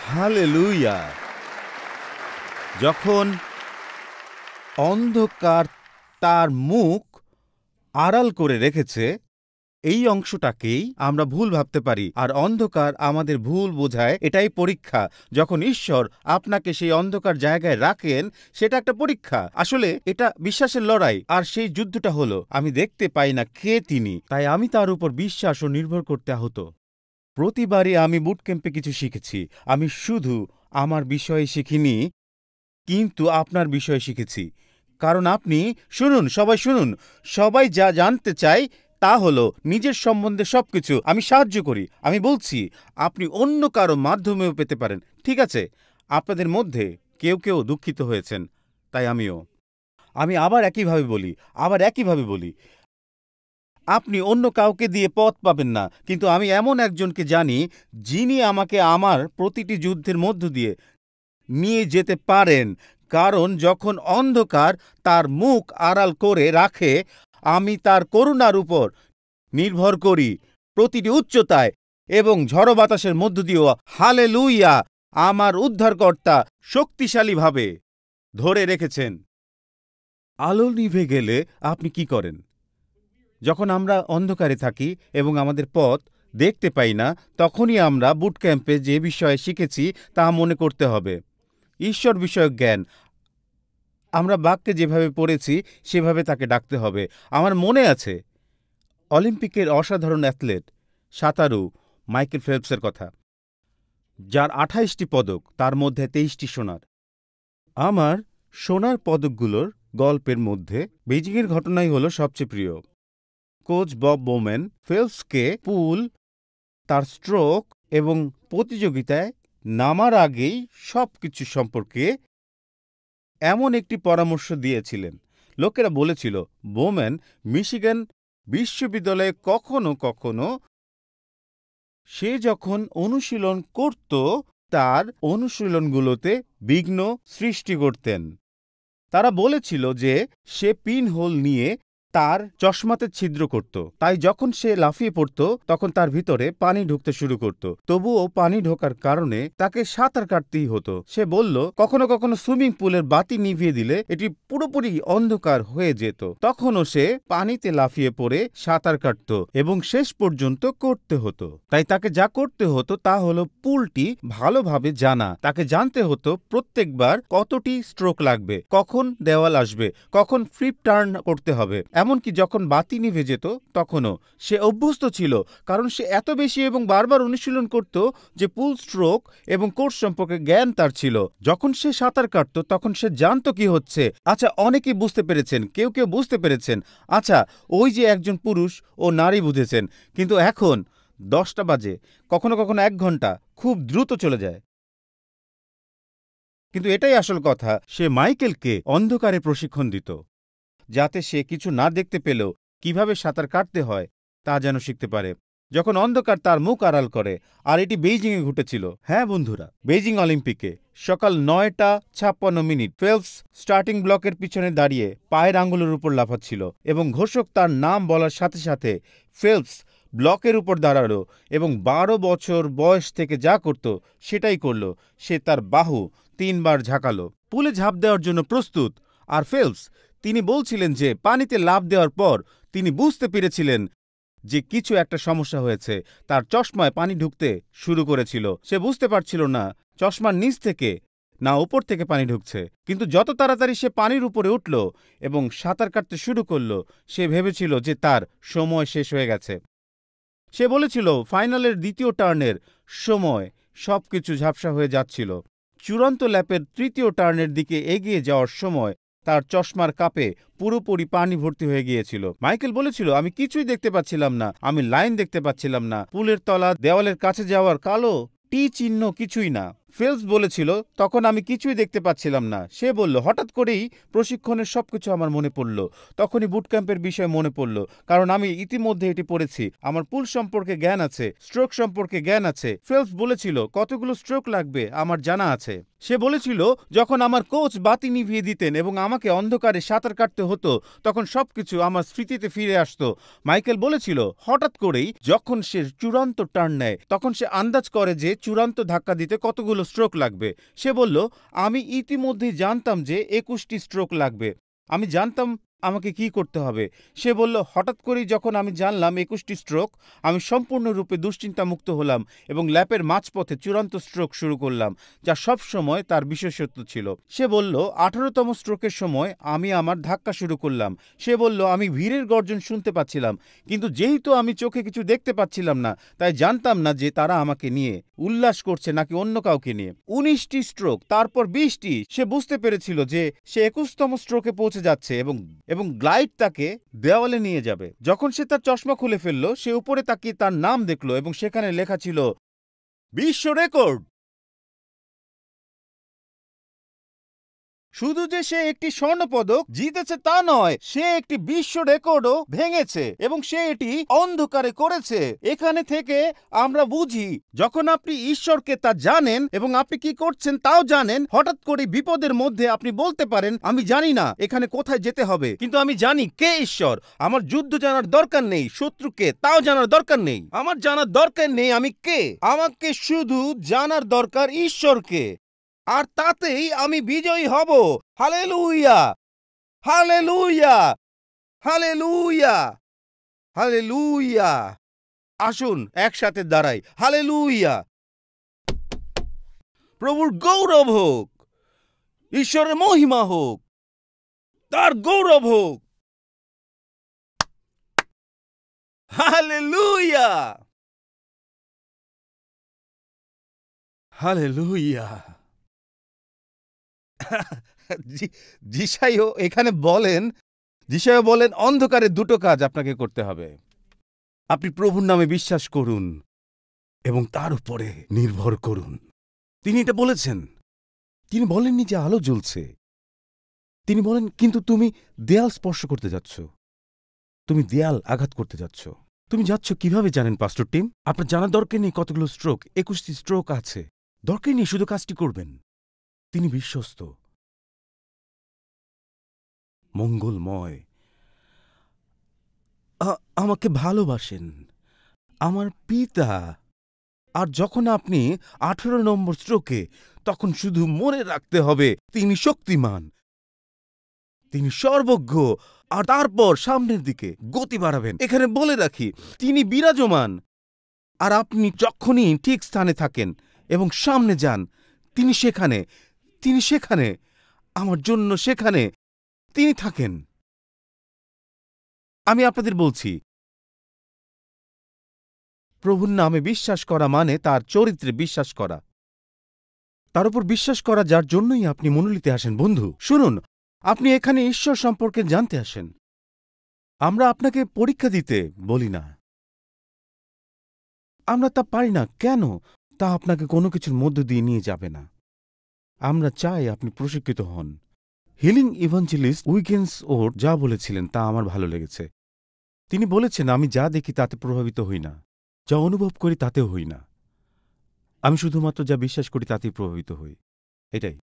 Hallelujah! যখন অন্ধকার তার মুখ আড়াল করে রেখেছে, এই অংশটাকেই আমরা ভুল ভাবতে পারি, আর অন্ধকার আমাদের ভুল বোঝায়। এটাই পরীক্ষা। যখন ঈশ্বর আপনাকে সেই অন্ধকার জায়গায় রাখেন, সেটা একটা পরীক্ষা। আসলে এটা বিশ্বাসের লড়াই, আর সেই যুদ্ধটা হলো আমি দেখতে পাই না কে তিনি, তাই আমি তার উপর বিশ্বাস ও নির্ভর করতে হতো। প্রতিবারই আমি বুট ক্যাম্পে কিছু শিখেছি। আমি শুধু আমার বিষয়ে শিখিনি, কিন্তু আপনার বিষয়ে শিখেছি। কারণ আপনি শুনুন, সবাই যা জানতে চায় তা হলো নিজের সম্বন্ধে সবকিছু। আমি সাহায্য করি। আমি বলছি আপনি অন্য কারো মাধ্যমেও পেতে পারেন। ঠিক আছে, আপনাদের মধ্যে কেউ কেউ দুঃখিত হয়েছেন, তাই আমি আবার একইভাবে বলি, আপনি অন্য কাউকে দিয়ে পথ পাবেন না, কিন্তু আমি এমন একজনকে জানি যিনি আমাকে আমার প্রতিটি যুদ্ধের মধ্য দিয়ে নিয়ে যেতে পারেন। কারণ যখন অন্ধকার তার মুখ আড়াল করে রাখে, আমি তার করুণার উপর নির্ভর করি প্রতিটি উচ্চতায় এবং ঝড়ো বাতাসের মধ্য দিয়েও। হালেলুয়া! আমার উদ্ধারকর্তা শক্তিশালীভাবে ধরে রেখেছেন। আলো নিভে গেলে আপনি কি করেন? যখন আমরা অন্ধকারে থাকি এবং আমাদের পথ দেখতে পাই না, তখনই আমরা বুট ক্যাম্পে যে বিষয়ে শিখেছি তা মনে করতে হবে। ঈশ্বর বিষয়ক জ্ঞান, আমরা বাক্যে যেভাবে পড়েছি সেভাবে তাকে ডাকতে হবে। আমার মনে আছে অলিম্পিকের অসাধারণ অ্যাথলেট সাঁতারু মাইকেল ফেলপসের কথা, যার 28টি পদক, তার মধ্যে 23টি সোনার। আমার সোনার পদকগুলোর গল্পের মধ্যে বেজিংয়ের ঘটনাই হলো সবচেয়ে প্রিয়। কোচ বব বোম্যান ফেলপসকে পুল, তার স্ট্রোক এবং প্রতিযোগিতায় নামার আগেই সবকিছু সম্পর্কে এমন একটি পরামর্শ দিয়েছিলেন। লোকেরা বলেছিল বোম্যান মিশিগান বিশ্ববিদ্যালয়ে কখনো সে যখন অনুশীলন করত, তার অনুশীলনগুলোতে বিঘ্ন সৃষ্টি করতেন। তারা বলেছিল যে সে পিন হোল নিয়ে তার চশমাতে ছিদ্র করত, তাই যখন সে লাফিয়ে পড়ত তখন তার ভিতরে পানি ঢুকতে শুরু করত। তবুও পানি ঢোকার কারণে তাকে সাঁতার কাটতেই হতো। সে বলল কখনো কখনো সুইমিং পুলের বাতি নিভিয়ে দিলে এটি পুরোপুরি অন্ধকার হয়ে যেত, তখনও সে পানিতে লাফিয়ে পড়ে সাঁতার কাটত এবং শেষ পর্যন্ত করতে হতো। তাই তাকে যা করতে হতো তা হলো পুলটি ভালোভাবে জানা। তাকে জানতে হতো প্রত্যেকবার কতটি স্ট্রোক লাগবে, কখন দেওয়াল আসবে, কখন ফ্লিপ টার্ন করতে হবে। এমনকি যখন বাতি নিভে যেত তখনও সে অভ্যস্ত ছিল, কারণ সে এত বেশি এবং বারবার অনুশীলন করত যে পুল স্ট্রোক এবং কোর্স সম্পর্কে জ্ঞান তার ছিল। যখন সে সাঁতার কাটত তখন সে জানত কি হচ্ছে। আচ্ছা, অনেকেই বুঝতে পেরেছেন, কেউ বুঝতে পেরেছেন। আচ্ছা, ওই যে একজন পুরুষ ও নারী বুঝেছেন, কিন্তু এখন 10টা বাজে, কখনো কখনো 1 ঘন্টা খুব দ্রুত চলে যায়। কিন্তু এটাই আসল কথা, সে মাইকেলকে অন্ধকারে প্রশিক্ষণ দিত, যাতে সে কিছু না দেখতে পেলেও কিভাবে সাঁতার কাটতে হয় তা যেন শিখতে পারে। যখন অন্ধকার তার মুখ আড়াল করে, আর এটি বেইজিংয়ে ঘটেছিল। হ্যাঁ বন্ধুরা, বেইজিং অলিম্পিকে সকাল 9:56 ফেলপস স্টার্টিং ব্লকের পিছনে দাঁড়িয়ে পায়ের আঙ্গুলের উপর লাফাচ্ছিল এবং ঘোষক তার নাম বলার সাথে সাথে ফেলপস ব্লকের উপর দাঁড়ালো এবং 12 বছর বয়স থেকে যা করত সেটাই করল। সে তার বাহু 3 বার ঝাঁকালো, পুলে ঝাঁপ দেওয়ার জন্য প্রস্তুত। আর ফেলপস, তিনি বলছিলেন যে পানিতে লাফ দেওয়ার পর তিনি বুঝতে পেরেছিলেন যে কিছু একটা সমস্যা হয়েছে। তার চশমায় পানি ঢুকতে শুরু করেছিল। সে বুঝতে পারছিল না চশমার নিচ থেকে না উপর থেকে পানি ঢুকছে। কিন্তু যত তাড়াতাড়ি সে পানির উপরে উঠল এবং সাঁতার কাটতে শুরু করল, সে ভেবেছিল যে তার সময় শেষ হয়ে গেছে। সে বলেছিল ফাইনালের 2য় টার্নের সময় সবকিছু ঝাপসা হয়ে যাচ্ছিল। চূড়ান্ত ল্যাপের 3য় টার্নের দিকে এগিয়ে যাওয়ার সময় তার চশমার কাপে পুরোপুরি পানি ভর্তি হয়ে গিয়েছিল। মাইকেল বলেছিল আমি কিছুই দেখতে পাচ্ছিলাম না, আমি লাইন দেখতে পাচ্ছিলাম না, পুলের তলা দেওয়ালের কাছে যাওয়ার কালো টি চিহ্ন কিছুই না। ফেলস বলেছিল, তখন আমি কিছুই দেখতে পাচ্ছিলাম না। সে বলল, হঠাৎ করেই প্রশিক্ষণের সবকিছু আমার মনে পড়ল। তখনই বুট ক্যাম্পের বিষয় মনে পড়ল, কারণ আমি ইতিমধ্যে এটি পড়েছি। আমার পুল সম্পর্কে জ্ঞান আছে, স্ট্রোক সম্পর্কে জ্ঞান আছে। ফেলস বলেছিল, কতগুলো স্ট্রোক লাগবে আমার জানা আছে। সে বলেছিল, যখন আমার কোচ বাতি নিভিয়ে দিতেন এবং আমাকে অন্ধকারে সাঁতার কাটতে হতো, তখন সবকিছু আমার স্মৃতিতে ফিরে আসতো। মাইকেল বলেছিল, হঠাৎ করেই যখন সে চূড়ান্ত টার্ন নেয়, তখন সে আন্দাজ করে যে চূড়ান্ত ধাক্কা দিতে কতগুলো স্ট্রোক লাগবে। সে বলল, আমি ইতিমধ্যেই জানতাম যে 21টি স্ট্রোক লাগবে। আমি জানতাম আমাকে কি করতে হবে। সে বলল, হঠাৎ করেই যখন আমি জানলাম 21টি স্ট্রোক, আমি সম্পূর্ণরূপে দুশ্চিন্তামুক্ত হলাম এবং ল্যাপের মাঝপথে চূড়ান্ত স্ট্রোক শুরু করলাম, যা সব সময় তার বিশেষত্ব ছিল। সে বলল, 18তম স্ট্রোকের সময় আমি আমার ধাক্কা শুরু করলাম। সে বলল, আমি ভিড়ের গর্জন শুনতে পাচ্ছিলাম, কিন্তু যেহেতু আমি চোখে কিছু দেখতে পাচ্ছিলাম না, তাই জানতাম না যে তারা আমাকে নিয়ে উল্লাস করছে নাকি অন্য কাউকে নিয়ে। 19টি স্ট্রোক, তারপর 20টি। সে বুঝতে পেরেছিল যে সে 21তম স্ট্রোকে পৌঁছে যাচ্ছে এবং গ্লাইড তাকে দেওয়ালে নিয়ে যাবে। যখন সে তার চশমা খুলে ফেলল, সে উপরে তাকিয়ে তার নাম দেখল এবং সেখানে লেখা ছিল বিশ্ব রেকর্ড। শুধু যে সে একটি স্বর্ণপদক জিতেছে তা নয়, সে একটি বিশ্ব রেকর্ডও ভেঙেছে এবং সে এটি অন্ধকারে করেছে। এখানে থেকে আমরা বুঝি, যখন আপনি ঈশ্বরকে তা জানেন এবং আপনি কি করছেন তাও জানেন, হঠাৎ করে বিপদের মধ্যে আপনি বলতে পারেন, আমি জানি না এখানে কোথায় যেতে হবে, কিন্তু আমি জানি কে ঈশ্বর। আমার যুদ্ধ জানার দরকার নেই, শত্রুকে তাও জানার দরকার নেই, আমার জানার দরকার নেই আমি কে। আমাকে শুধু জানার দরকার ঈশ্বরকে, আর তাতেই আমি বিজয়ী হব। Hallelujah, hallelujah, hallelujah, hallelujah. আসুন একসাথে দাঁড়াই। হালেলুয়া। প্রভুর গৌরব হোক, ঈশ্বরের মহিমা হোক, তার গৌরব হোক। Hallelujah, hallelujah. যিশাইও এখানে বলেন, অন্ধকারে দুটো কাজ আপনাকে করতে হবে। আপনি প্রভুর নামে বিশ্বাস করুন এবং তার উপরে নির্ভর করুন। তিনি এটা বলেছেন। তিনি বলেননি যে আলো জ্বলছে। তিনি বলেন, কিন্তু তুমি দেয়াল স্পর্শ করতে যাচ্ছ, তুমি দেয়াল আঘাত করতে যাচ্ছ। তুমি যাচ্ছ কিভাবে জানেন পাস্টর টিম? আপনার জানার দরকার নেই কতগুলো স্ট্রোক, 21টি স্ট্রোক আছে, দরকার নেই, শুধু কাজটি করবেন। তিনি বিশ্বস্ত, মঙ্গলময়, আমাকে ভালোবাসেন, আমার পিতা। আর যখন আপনি 18 নম্বর স্ট্রোকে, তখন শুধু মনে রাখতে হবে তিনি শক্তিমান, তিনি সর্বজ্ঞ। আর তারপর সামনের দিকে গতি বাড়াবেন। এখানে বলে রাখি, তিনি বিরাজমান। আর আপনি যখনই ঠিক স্থানে থাকেন এবং সামনে যান, তিনি সেখানে, তিনি সেখানে, আমার জন্য সেখানে তিনি থাকেন। আমি আপনাদের বলছি, প্রভুর নামে বিশ্বাস করা মানে তার চরিত্রে বিশ্বাস করা, তার উপর বিশ্বাস করা, যার জন্যই আপনি মণ্ডলীতে আসেন। বন্ধু শুনুন, আপনি এখানে ঈশ্বর সম্পর্কে জানতে আসেন। আমরা আপনাকে পরীক্ষা দিতে বলি না, আমরা তা পারি না। কেন? তা আপনাকে কোনো কিছুর মধ্য দিয়ে নিয়ে যাবে না। আমরা চাই আপনি প্রশিক্ষিত হন। হিলিং ইভাঞ্জেলিস্ট উইগেন্স ওর যা বলেছিলেন তা আমার ভালো লেগেছে। তিনি বলেছেন, আমি যা দেখি তাতে প্রভাবিত হই না, যা অনুভব করি তাতেও হই না, আমি শুধুমাত্র যা বিশ্বাস করি তাতেই প্রভাবিত হই। এটাই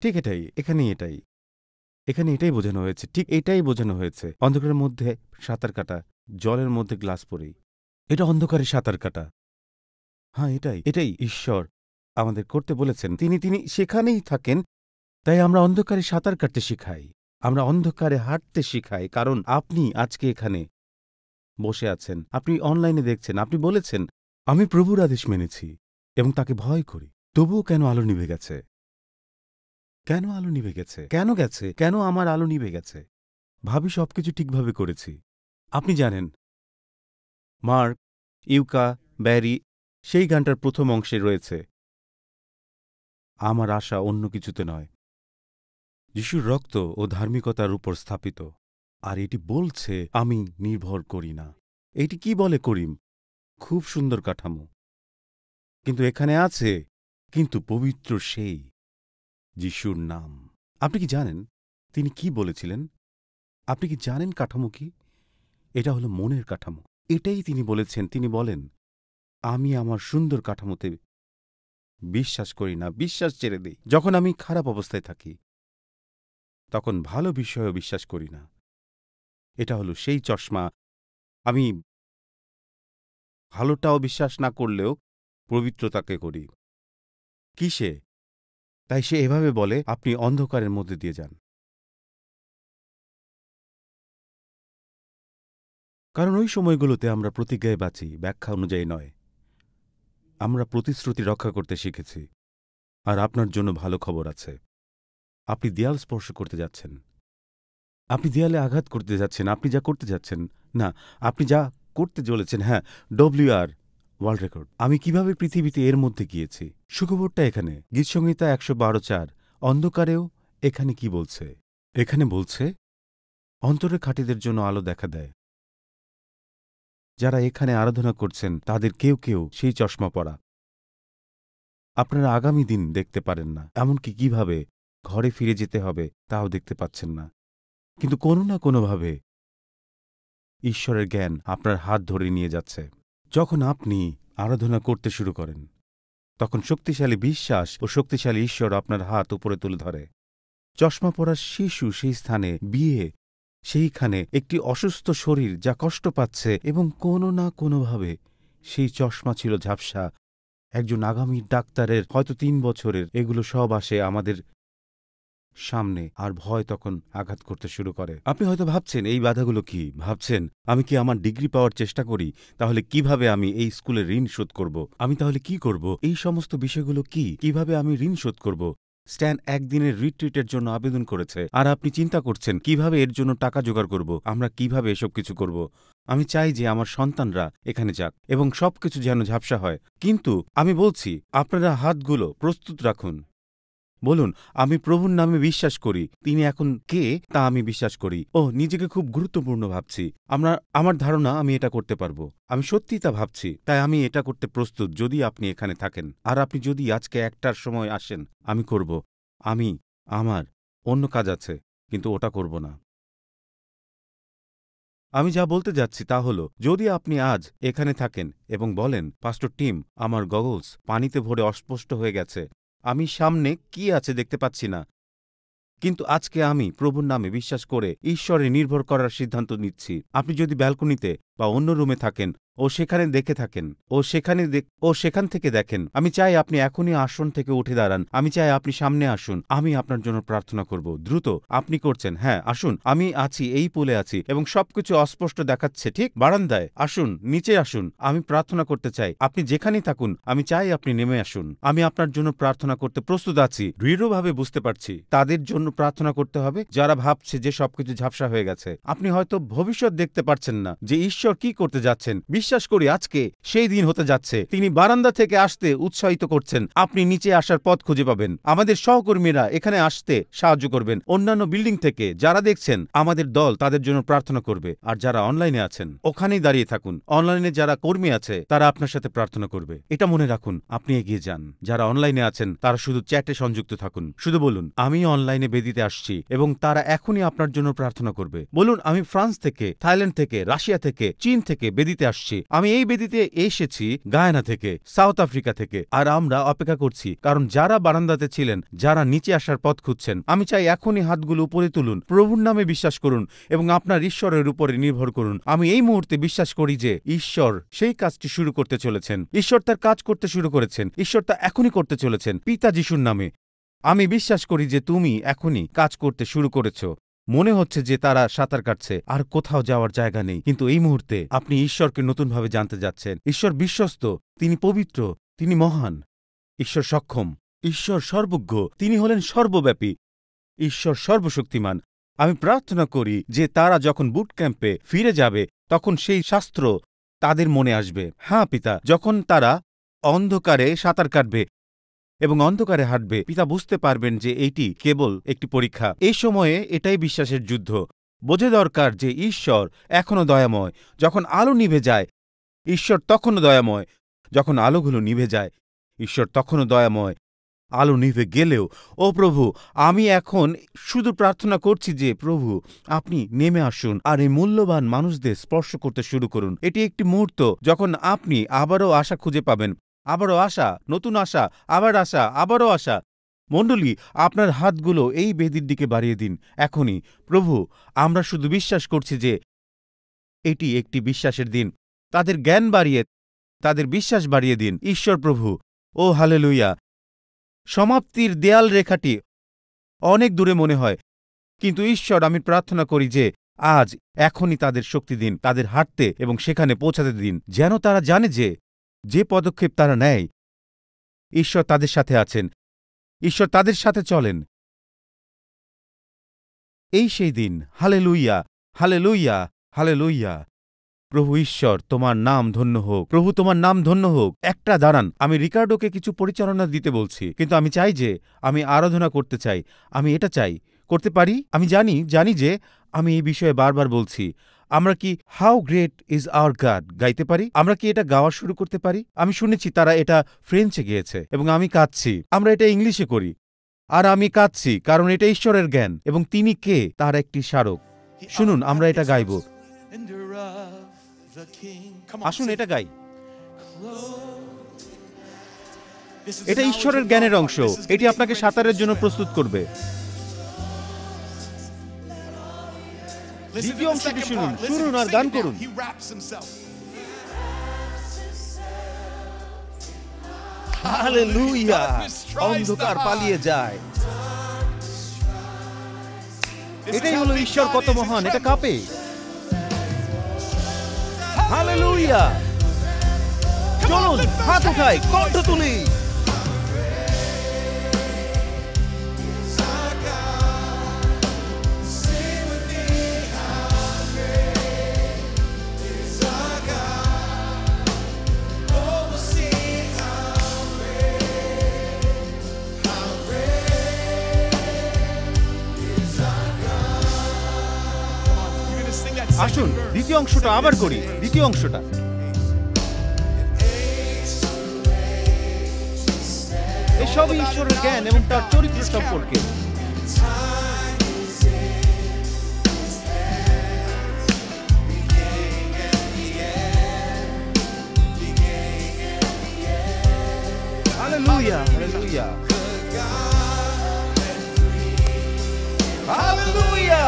ঠিক, এটাই এখানে এটাই বোঝানো হয়েছে, ঠিক এটাই বোঝানো হয়েছে। অন্ধকারের মধ্যে সাঁতার কাটা, জলের মধ্যে গ্লাস পরেই, এটা অন্ধকারে সাঁতার কাটা। হ্যাঁ, এটাই ঈশ্বর আমাদের করতে বলেছেন। তিনি সেখানেই থাকেন, তাই আমরা অন্ধকারে সাঁতার কাটতে শিখাই, আমরা অন্ধকারে হাঁটতে শিখাই। কারণ আপনি আজকে এখানে বসে আছেন, আপনি অনলাইনে দেখছেন, আপনি বলেছেন, আমি প্রভুর আদেশ মেনেছি এবং তাকে ভয় করি, তবুও কেন আলো নিভে গেছে? কেন আলো নিভে গেছে? কেন আমার আলো নিভে গেছে? ভাবি সবকিছু ঠিকভাবে করেছি। আপনি জানেন, মার্ক, ইউকা, ব্যারি সেই গানটার প্রথম অংশে রয়েছে, আমার আশা অন্য কিছুতে নয়, যিশুর রক্ত ও ধার্মিকতার উপর স্থাপিত। আর এটি বলছে, আমি নির্ভর করি না। এটি কি বলে করিম? খুব সুন্দর কাঠামো। কিন্তু এখানে আছে, কিন্তু পবিত্র সেই যিশুর নাম। আপনি কি জানেন তিনি কি বলেছিলেন? আপনি কি জানেন কাঠামো কি? এটা হলো মনের কাঠামো। এটাই তিনি বলেছেন। তিনি বলেন, আমি আমার সুন্দর কাঠামোতে বিশ্বাস করি না, বিশ্বাস ছেড়ে দিই। যখন আমি খারাপ অবস্থায় থাকি তখন ভালো বিষয়েও বিশ্বাস করি না। এটা হলো সেই চশমা। আমি ভালোটাও বিশ্বাস না করলেও পবিত্রতাকে করি। কিসে? তাই সে এভাবে বলে, আপনি অন্ধকারের মধ্যে দিয়ে যান। কারণ ওই সময়গুলোতে আমরা প্রতিজ্ঞায় বাঁচি, ব্যাখ্যা অনুযায়ী নয়। আমরা প্রতিশ্রুতি রক্ষা করতে শিখেছি। আর আপনার জন্য ভালো খবর আছে। আপনি দেয়াল স্পর্শ করতে যাচ্ছেন। আপনি দেয়ালে আঘাত করতে যাচ্ছেন। আপনি যা করতে যাচ্ছেন না, আপনি যা করতে চলেছেন, হ্যাঁ, WR ওয়ার্ল্ড রেকর্ড। আমি কিভাবে পৃথিবীতে এর মধ্যে গিয়েছি। সুখবরটা এখানে। গীতসংহিতা 112:4। অন্ধকারেও এখানে কি বলছে? এখানে বলছে, অন্তরের খাঁটিদের জন্য আলো দেখা দেয়। যারা এখানে আরাধনা করছেন তাদের কেউ কেউ সেই চশমা পরা। আপনারা আগামী দিন দেখতে পারেন না, এমনকি কিভাবে ঘরে ফিরে যেতে হবে তাও দেখতে পাচ্ছেন না। কিন্তু কোনো না কোনোভাবে ঈশ্বরের জ্ঞান আপনার হাত ধরে নিয়ে যাচ্ছে। যখন আপনি আরাধনা করতে শুরু করেন তখন শক্তিশালী বিশ্বাস ও শক্তিশালী ঈশ্বর আপনার হাত উপরে তুলে ধরে। চশমা পরা শিশু সেই স্থানে বিয়ে, সেইখানে একটি অসুস্থ শরীর যা কষ্ট পাচ্ছে, এবং কোনো না কোনোভাবে সেই চশমা ছিল ঝাপসা। একজন আগামী ডাক্তারের, হয়তো 3 বছরের, এগুলো সব আসে আমাদের সামনে, আর ভয় তখন আঘাত করতে শুরু করে। আপনি হয়তো ভাবছেন, এই বাধাগুলো কি? ভাবছেন, আমি কি আমার ডিগ্রি পাওয়ার চেষ্টা করি? তাহলে কিভাবে আমি এই স্কুলের ঋণ শোধ করব? আমি তাহলে কি করব? এই সমস্ত বিষয়গুলো কি? কিভাবে আমি ঋণ শোধ করব? স্ট্যান একদিনের রিট্রিটের জন্য আবেদন করেছে, আর আপনি চিন্তা করছেন কিভাবে এর জন্য টাকা জোগাড় করব, আমরা কিভাবে এসব কিছু করব। আমি চাই যে আমার সন্তানরা এখানে যাক এবং সবকিছু যেন ঝাপসা হয়। কিন্তু আমি বলছি, আপনারা হাতগুলো প্রস্তুত রাখুন। বলুন, আমি প্রভুর নামে বিশ্বাস করি। তিনি এখন কে তা আমি বিশ্বাস করি। নিজেকে খুব গুরুত্বপূর্ণ ভাবছি। আমার ধারণা আমি এটা করতে পারবো। আমি সত্যিই তা ভাবছি, তাই আমি এটা করতে প্রস্তুত যদি আপনি এখানে থাকেন। আর আপনি যদি আজকে 1টার সময় আসেন, আমি করব। আমার অন্য কাজ আছে, কিন্তু ওটা করব না। আমি যা বলতে যাচ্ছি তা হল, যদি আপনি আজ এখানে থাকেন এবং বলেন, পাস্টর টিম, আমার গগলস পানিতে ভরে অস্পষ্ট হয়ে গেছে, আমি সামনে কি আছে দেখতে পাচ্ছি না, কিন্তু আজকে আমি প্রভুর নামে বিশ্বাস করে ঈশ্বরে নির্ভর করার সিদ্ধান্ত নিচ্ছি। আপনি যদি ব্যালকনিতে বা অন্য রুমে থাকেন ও সেখানে দেখে থাকেন ও সেখান থেকে দেখেন, আমি চাই আপনি এখনই আসন থেকে উঠে দাঁড়ান। আমি চাই আপনি সামনে আসুন। আমি আপনার জন্য প্রার্থনা করব। দ্রুত আপনি করছেন, হ্যাঁ আসুন, আমি আছি, এই পোলে আছি এবং সবকিছু অস্পষ্ট দেখাচ্ছে, ঠিক বারান্দায়। আসুন, নিচে আসুন, আমি প্রার্থনা করতে চাই। আপনি যেখানেই থাকুন, আমি চাই আপনি নেমে আসুন। আমি আপনার জন্য প্রার্থনা করতে প্রস্তুত আছি। দৃঢ়ভাবে বুঝতে পারছি তাদের জন্য প্রার্থনা করতে হবে যারা ভাবছে যে সবকিছু ঝাপসা হয়ে গেছে। আপনি হয়তো ভবিষ্যৎ দেখতে পারছেন না যে ঈশ্বর কি করতে যাচ্ছেন। বিশ্বাস করি আজকে সেই দিন হতে যাচ্ছে। তিনি বারান্দা থেকে আসতে উৎসাহিত করছেন। আপনি নিচে আসার পথ খুঁজে পাবেন। আমাদের সহকর্মীরা এখানে আসতে সাহায্য করবেন। অন্যান্য বিল্ডিং থেকে যারা দেখছেন, আমাদের দল তাদের জন্য প্রার্থনা করবে। আর যারা অনলাইনে আছেন, ওখানেই দাঁড়িয়ে থাকুন। অনলাইনে যারা কর্মী আছে তারা আপনার সাথে প্রার্থনা করবে। এটা মনে রাখুন, আপনি এগিয়ে যান। যারা অনলাইনে আছেন তারা শুধু চ্যাটে সংযুক্ত থাকুন। শুধু বলুন, আমি অনলাইনে বেদিতে আসছি, এবং তারা এখনই আপনার জন্য প্রার্থনা করবে। বলুন, আমি ফ্রান্স থেকে, থাইল্যান্ড থেকে, রাশিয়া থেকে, চীন থেকে বেদিতে আসছি। আমি এই বেদিতে এসেছি গায়ানা থেকে, সাউথ আফ্রিকা থেকে। আর আমরা অপেক্ষা করছি, কারণ যারা বারান্দাতে ছিলেন, যারা নিচে আসার পথ খুঁজছেন, আমি চাই এখনই হাতগুলো উপরে তুলুন, প্রভুর নামে বিশ্বাস করুন এবং আপনার ঈশ্বরের উপরে নির্ভর করুন। আমি এই মুহূর্তে বিশ্বাস করি যে ঈশ্বর সেই কাজটি শুরু করতে চলেছেন। ঈশ্বর তার কাজ করতে শুরু করেছেন। ঈশ্বর তা এখনই করতে চলেছেন, পিতা যিশুর নামে। আমি বিশ্বাস করি যে তুমি এখনই কাজ করতে শুরু করেছ। মনে হচ্ছে যে তারা সাঁতার কাটছে, আর কোথাও যাওয়ার জায়গা নেই, কিন্তু এই মুহূর্তে আপনি ঈশ্বরকে নতুনভাবে জানতে যাচ্ছেন। ঈশ্বর বিশ্বস্ত, তিনি পবিত্র, তিনি মহান, ঈশ্বর সক্ষম, ঈশ্বর সর্বজ্ঞ, তিনি হলেন সর্বব্যাপী, ঈশ্বর সর্বশক্তিমান। আমি প্রার্থনা করি যে তারা যখন বুট ক্যাম্পে ফিরে যাবে তখন সেই শাস্ত্র তাদের মনে আসবে। হ্যাঁ পিতা, যখন তারা অন্ধকারে সাঁতার কাটবে এবং অন্ধকারে হাঁটবে, পিতা বুঝতে পারবেন যে এইটি কেবল একটি পরীক্ষা। এই সময়ে এটাই বিশ্বাসের যুদ্ধ। বোঝা দরকার যে ঈশ্বর এখনও দয়াময়। যখন আলো নিভে যায়, ঈশ্বর তখনও দয়াময়। যখন আলোগুলো নিভে যায়, ঈশ্বর তখনও দয়াময়। আলো নিভে গেলেও, ও প্রভু, আমি এখন শুধু প্রার্থনা করছি যে প্রভু আপনি নেমে আসুন আর এই মূল্যবান মানুষদের স্পর্শ করতে শুরু করুন। এটি একটি মুহূর্ত যখন আপনি আবারও আশা খুঁজে পাবেন, আবারও আশা, নতুন আশা, আবার আশা, আবারও আশা। মণ্ডলী, আপনার হাতগুলো এই বেদির দিকে বাড়িয়ে দিন এখনই। প্রভু, আমরা শুধু বিশ্বাস করছি যে এটি একটি বিশ্বাসের দিন। তাদের জ্ঞান বাড়িয়ে, তাদের বিশ্বাস বাড়িয়ে দিন ঈশ্বর প্রভু। ও হালেলুয়া! সমাপ্তির দেয়াল রেখাটি অনেক দূরে মনে হয়, কিন্তু ঈশ্বর, আমি প্রার্থনা করি যে আজ এখনই তাদের শক্তি দিন, তাদের হাঁটতে এবং সেখানে পৌঁছাতে দিন, যেন তারা জানে যে যে পদক্ষেপ তারা নেয় ঈশ্বর তাদের সাথে আছেন, ঈশ্বর তাদের সাথে চলেন। এই সেই দিন। Hallelujah, hallelujah, hallelujah. প্রভু ঈশ্বর, তোমার নাম ধন্য হোক। প্রভু, তোমার নাম ধন্য হোক। একটা দাঁড়ান, আমি রিকার্ডোকে কিছু পরিচালনা দিতে বলছি, কিন্তু আমি চাই যে আমি আরাধনা করতে চাই। আমি এটা চাই, করতে পারি। আমি জানি যে আমি এই বিষয়ে বারবার বলছি। আমরা কি how great is our god গাইতে পারি? আমরা কি এটা গাওয়া শুরু করতে পারি? আমি শুনেছি তারা এটা ফ্রেঞ্চে গেয়েছে এবং আমি কাঁদছি। আমরা এটা ইংলিশে করি আর আমি কাঁদছি, কারণ এটা ঈশ্বরের জ্ঞান এবং তিনি কে তার একটি স্মারক। শুনুন, আমরা এটা গাইব। আসুন এটা গাই। এটা ঈশ্বরের জ্ঞানের অংশ। এটি আপনাকে সাঁতারের জন্য প্রস্তুত করবে। দ্বিতীয় অংশটি শুনুন, শুনুন আর গান করুন। হালেলুয়া! অন্ধকার পালিয়ে যায়। এটাই হলো ঈশ্বর কত মহান, এটা কাঁপে। হালেলুয়া! চলুন হাত উঠাই, কণ্ঠ তুলি। আসুন দ্বিতীয় অংশটা আবার করি। দ্বিতীয় অংশটা এসবই ঈশ্বরের জ্ঞান এবং তার চরিত্র সম্পর্কে। Hallelujah, hallelujah, hallelujah.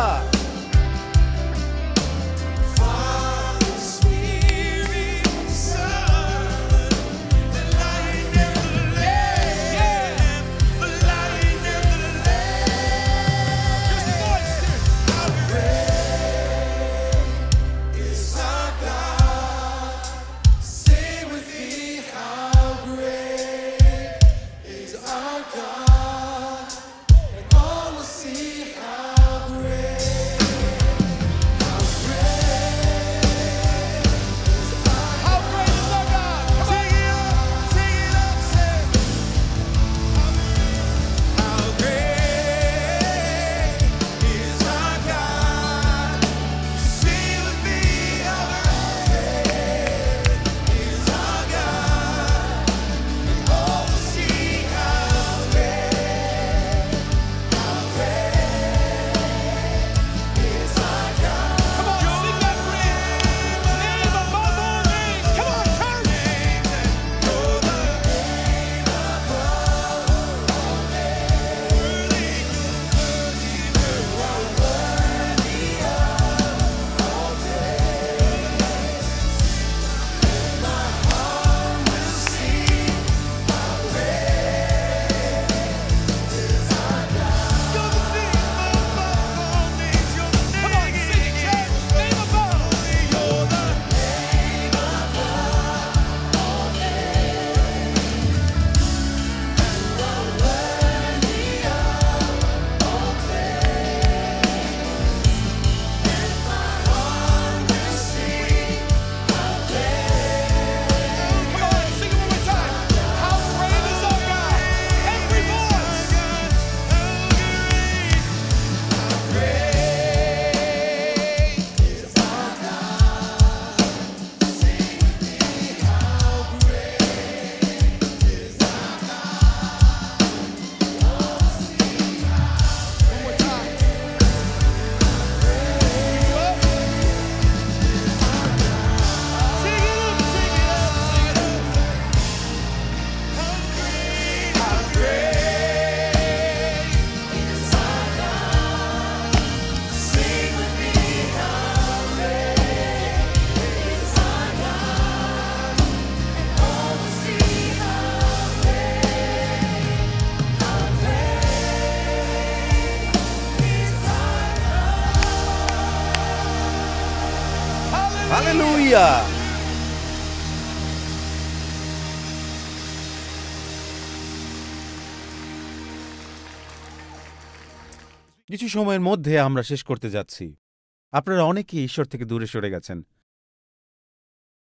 হালেলুয়া। কিছু সময়ের মধ্যে আমরা শেষ করতে যাচ্ছি। আপনারা অনেকেই ঈশ্বর থেকে দূরে সরে গেছেন।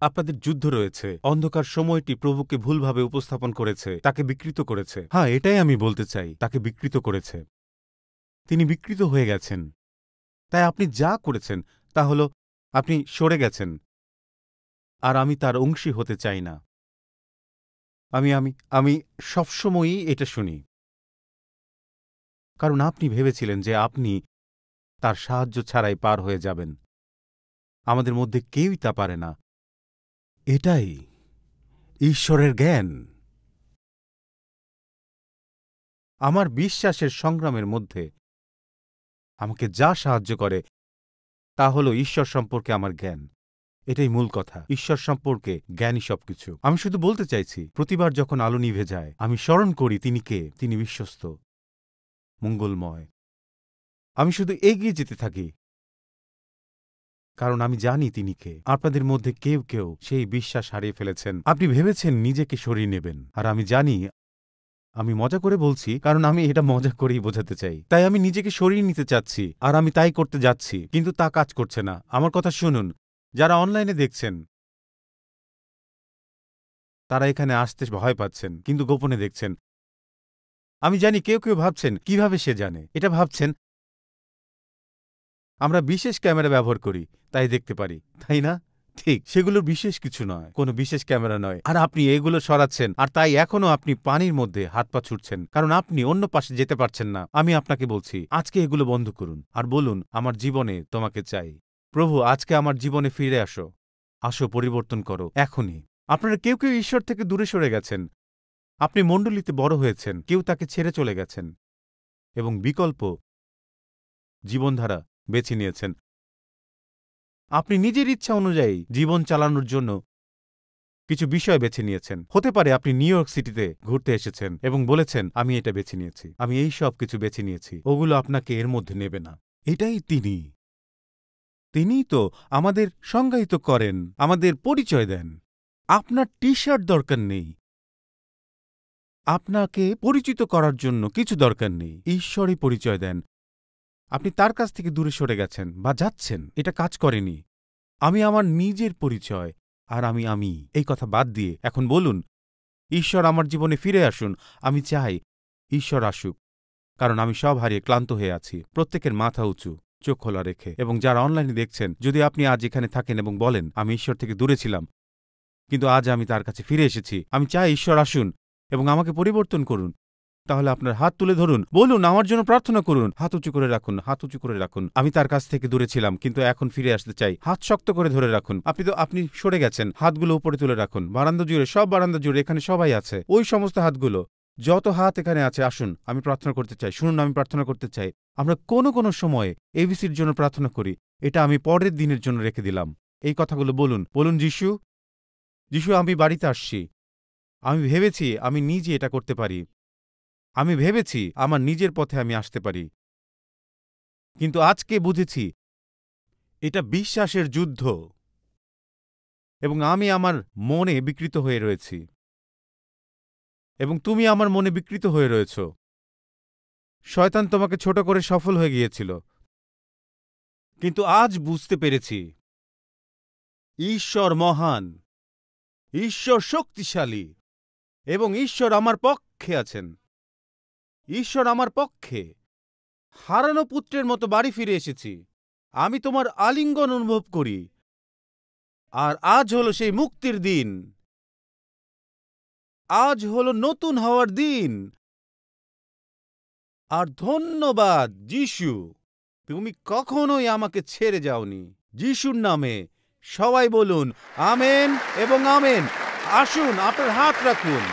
আপনাদের যুদ্ধ রয়েছে। অন্ধকার সময়টি প্রভুকে ভুলভাবে উপস্থাপন করেছে, তাকে বিকৃত করেছে। হ্যাঁ, এটাই আমি বলতে চাই, তাকে বিকৃত করেছে। তিনি বিকৃত হয়ে গেছেন। তাই আপনি যা করেছেন তা হল আপনি সরে গেছেন, আর আমি তার অংশী হতে চাই না। আমি আমি আমি সবসময়ই এটা শুনি, কারণ আপনি ভেবেছিলেন যে আপনি তার সাহায্য ছাড়াই পার হয়ে যাবেন। আমাদের মধ্যে কেউই তা পারে না। এটাই ঈশ্বরের জ্ঞান। আমার বিশ্বাসের সংগ্রামের মধ্যে আমাকে যা সাহায্য করে তা হল ঈশ্বর সম্পর্কে আমার জ্ঞান। এটাই মূল কথা। ঈশ্বর সম্পর্কে জ্ঞানই সবকিছু। আমি শুধু বলতে চাইছি, প্রতিবার যখন আলো নিভে যায় আমি স্মরণ করি তিনি কে। তিনি বিশ্বস্ত, মঙ্গলময়। আমি শুধু এগিয়ে যেতে থাকি, কারণ আমি জানি তিনি কে। আপনাদের মধ্যে কেউ কেউ সেই বিশ্বাস হারিয়ে ফেলেছেন। আপনি ভেবেছেন নিজেকে সরিয়ে নেবেন, আর আমি জানি আমি মজা করে বলছি, কারণ আমি এটা মজা করেই বোঝাতে চাই। তাই আমি নিজেকে সরিয়ে নিতে চাচ্ছি, আর আমি তাই করতে যাচ্ছি, কিন্তু তা কাজ করছে না। আমার কথা শুনুন, যারা অনলাইনে দেখছেন তারা এখানে আসতে ভয় পাচ্ছেন, কিন্তু গোপনে দেখছেন। আমি জানি কেউ কেউ ভাবছেন কিভাবে সে জানে। এটা ভাবছেন আমরা বিশেষ ক্যামেরা ব্যবহার করি তাই দেখতে পারি, তাই না? ঠিক, সেগুলো বিশেষ কিছু নয়, কোনো বিশেষ ক্যামেরা নয়। আর আপনি এগুলো সরাচ্ছেন, আর তাই এখনও আপনি পানির মধ্যে হাত পা ছুটছেন, কারণ আপনি অন্য পাশে যেতে পারছেন না। আমি আপনাকে বলছি, আজকে এগুলো বন্ধ করুন আর বলুন, আমার জীবনে তোমাকে চাই। প্রভু, আজকে আমার জীবনে ফিরে আসো। আসো, পরিবর্তন করো এখনই। আপনারা কেউ কেউ ঈশ্বর থেকে দূরে সরে গেছেন। আপনি মণ্ডলীতে বড় হয়েছেন, কেউ তাকে ছেড়ে চলে গেছেন এবং বিকল্প জীবনধারা বেছে নিয়েছেন। আপনি নিজের ইচ্ছা অনুযায়ী জীবন চালানোর জন্য কিছু বিষয় বেছে নিয়েছেন। হতে পারে আপনি নিউ ইয়র্ক সিটিতে ঘুরতে এসেছেন এবং বলেছেন আমি এটা বেছে নিয়েছি, আমি এই সব কিছু বেছে নিয়েছি। ওগুলো আপনাকে এর মধ্যে নেবে না। এটাই তিনিই তো আমাদের সংজ্ঞায়িত করেন, আমাদের পরিচয় দেন। আপনার টি শার্ট দরকার নেই, আপনাকে পরিচিত করার জন্য কিছু দরকার নেই। ঈশ্বরই পরিচয় দেন। আপনি তার কাছ থেকে দূরে সরে গেছেন বা যাচ্ছেন, এটা কাজ করেনি। আমি আমার নিজের পরিচয়, আর আমি এই কথা বাদ দিয়ে এখন বলুন, ঈশ্বর আমার জীবনে ফিরে আসুন। আমি চাই ঈশ্বর আসুক, কারণ আমি সব হারিয়ে ক্লান্ত হয়ে আছি। প্রত্যেকের মাথা উঁচু, চোখ খোলা রেখে। এবং যারা অনলাইনে দেখছেন, যদি আপনি আজ এখানে থাকেন এবং বলেন আমি ঈশ্বর থেকে দূরে ছিলাম, কিন্তু আজ আমি তার কাছে ফিরে এসেছি, আমি চাই ঈশ্বর আসুন এবং আমাকে পরিবর্তন করুন, তাহলে আপনার হাত তুলে ধরুন, বলুন আমার জন্য প্রার্থনা করুন। হাত উঁচু করে রাখুন, হাত উঁচু করে রাখুন। আমি তার কাছ থেকে দূরে ছিলাম, কিন্তু এখন ফিরে আসতে চাই। হাত শক্ত করে ধরে রাখুন। আপনি সরে গেছেন, হাতগুলো উপরে তুলে রাখুন। বারান্দা জুড়ে, সব বারান্দা জুড়ে, এখানে সবাই আছে। ওই সমস্ত হাতগুলো, যত হাত এখানে আছে, আসুন আমি প্রার্থনা করতে চাই। শুনুন, আমি প্রার্থনা করতে চাই। আমরা কোনো সময়ে এবিসির জন্য প্রার্থনা করি, এটা আমি পরের দিনের জন্য রেখে দিলাম। এই কথাগুলো বলুন যিশু, আমি বাড়িতে আসছি। আমি ভেবেছি আমি নিজে এটা করতে পারি। আমি ভেবেছি আমার নিজের পথে আমি আসতে পারি, কিন্তু আজকে বুঝেছি এটা বিশ্বাসের যুদ্ধ, এবং আমি আমার মনে বিকৃত হয়ে রয়েছি, এবং তুমি আমার মনে বিকৃত হয়ে রয়েছ। শয়তান তোমাকে ছোট করে সফল হয়ে গিয়েছিল, কিন্তু আজ বুঝতে পেরেছি ঈশ্বর মহান, ঈশ্বর শক্তিশালী, এবং ঈশ্বর আমার পক্ষে আছেন। ঈশ্বর আমার পক্ষে। হারানো পুত্রের মতো বাড়ি ফিরে এসেছি। আমি তোমার আলিঙ্গন অনুভব করি, আর আজ হলো সেই মুক্তির দিন। আজ হলো নতুন হওয়ার দিন। আর ধন্যবাদ যিশু, তুমি কখনোই আমাকে ছেড়ে যাওনি। যিশুর নামে সবাই বলুন আমেন এবং আমেন। আসুন, আপনার হাত রাখুন।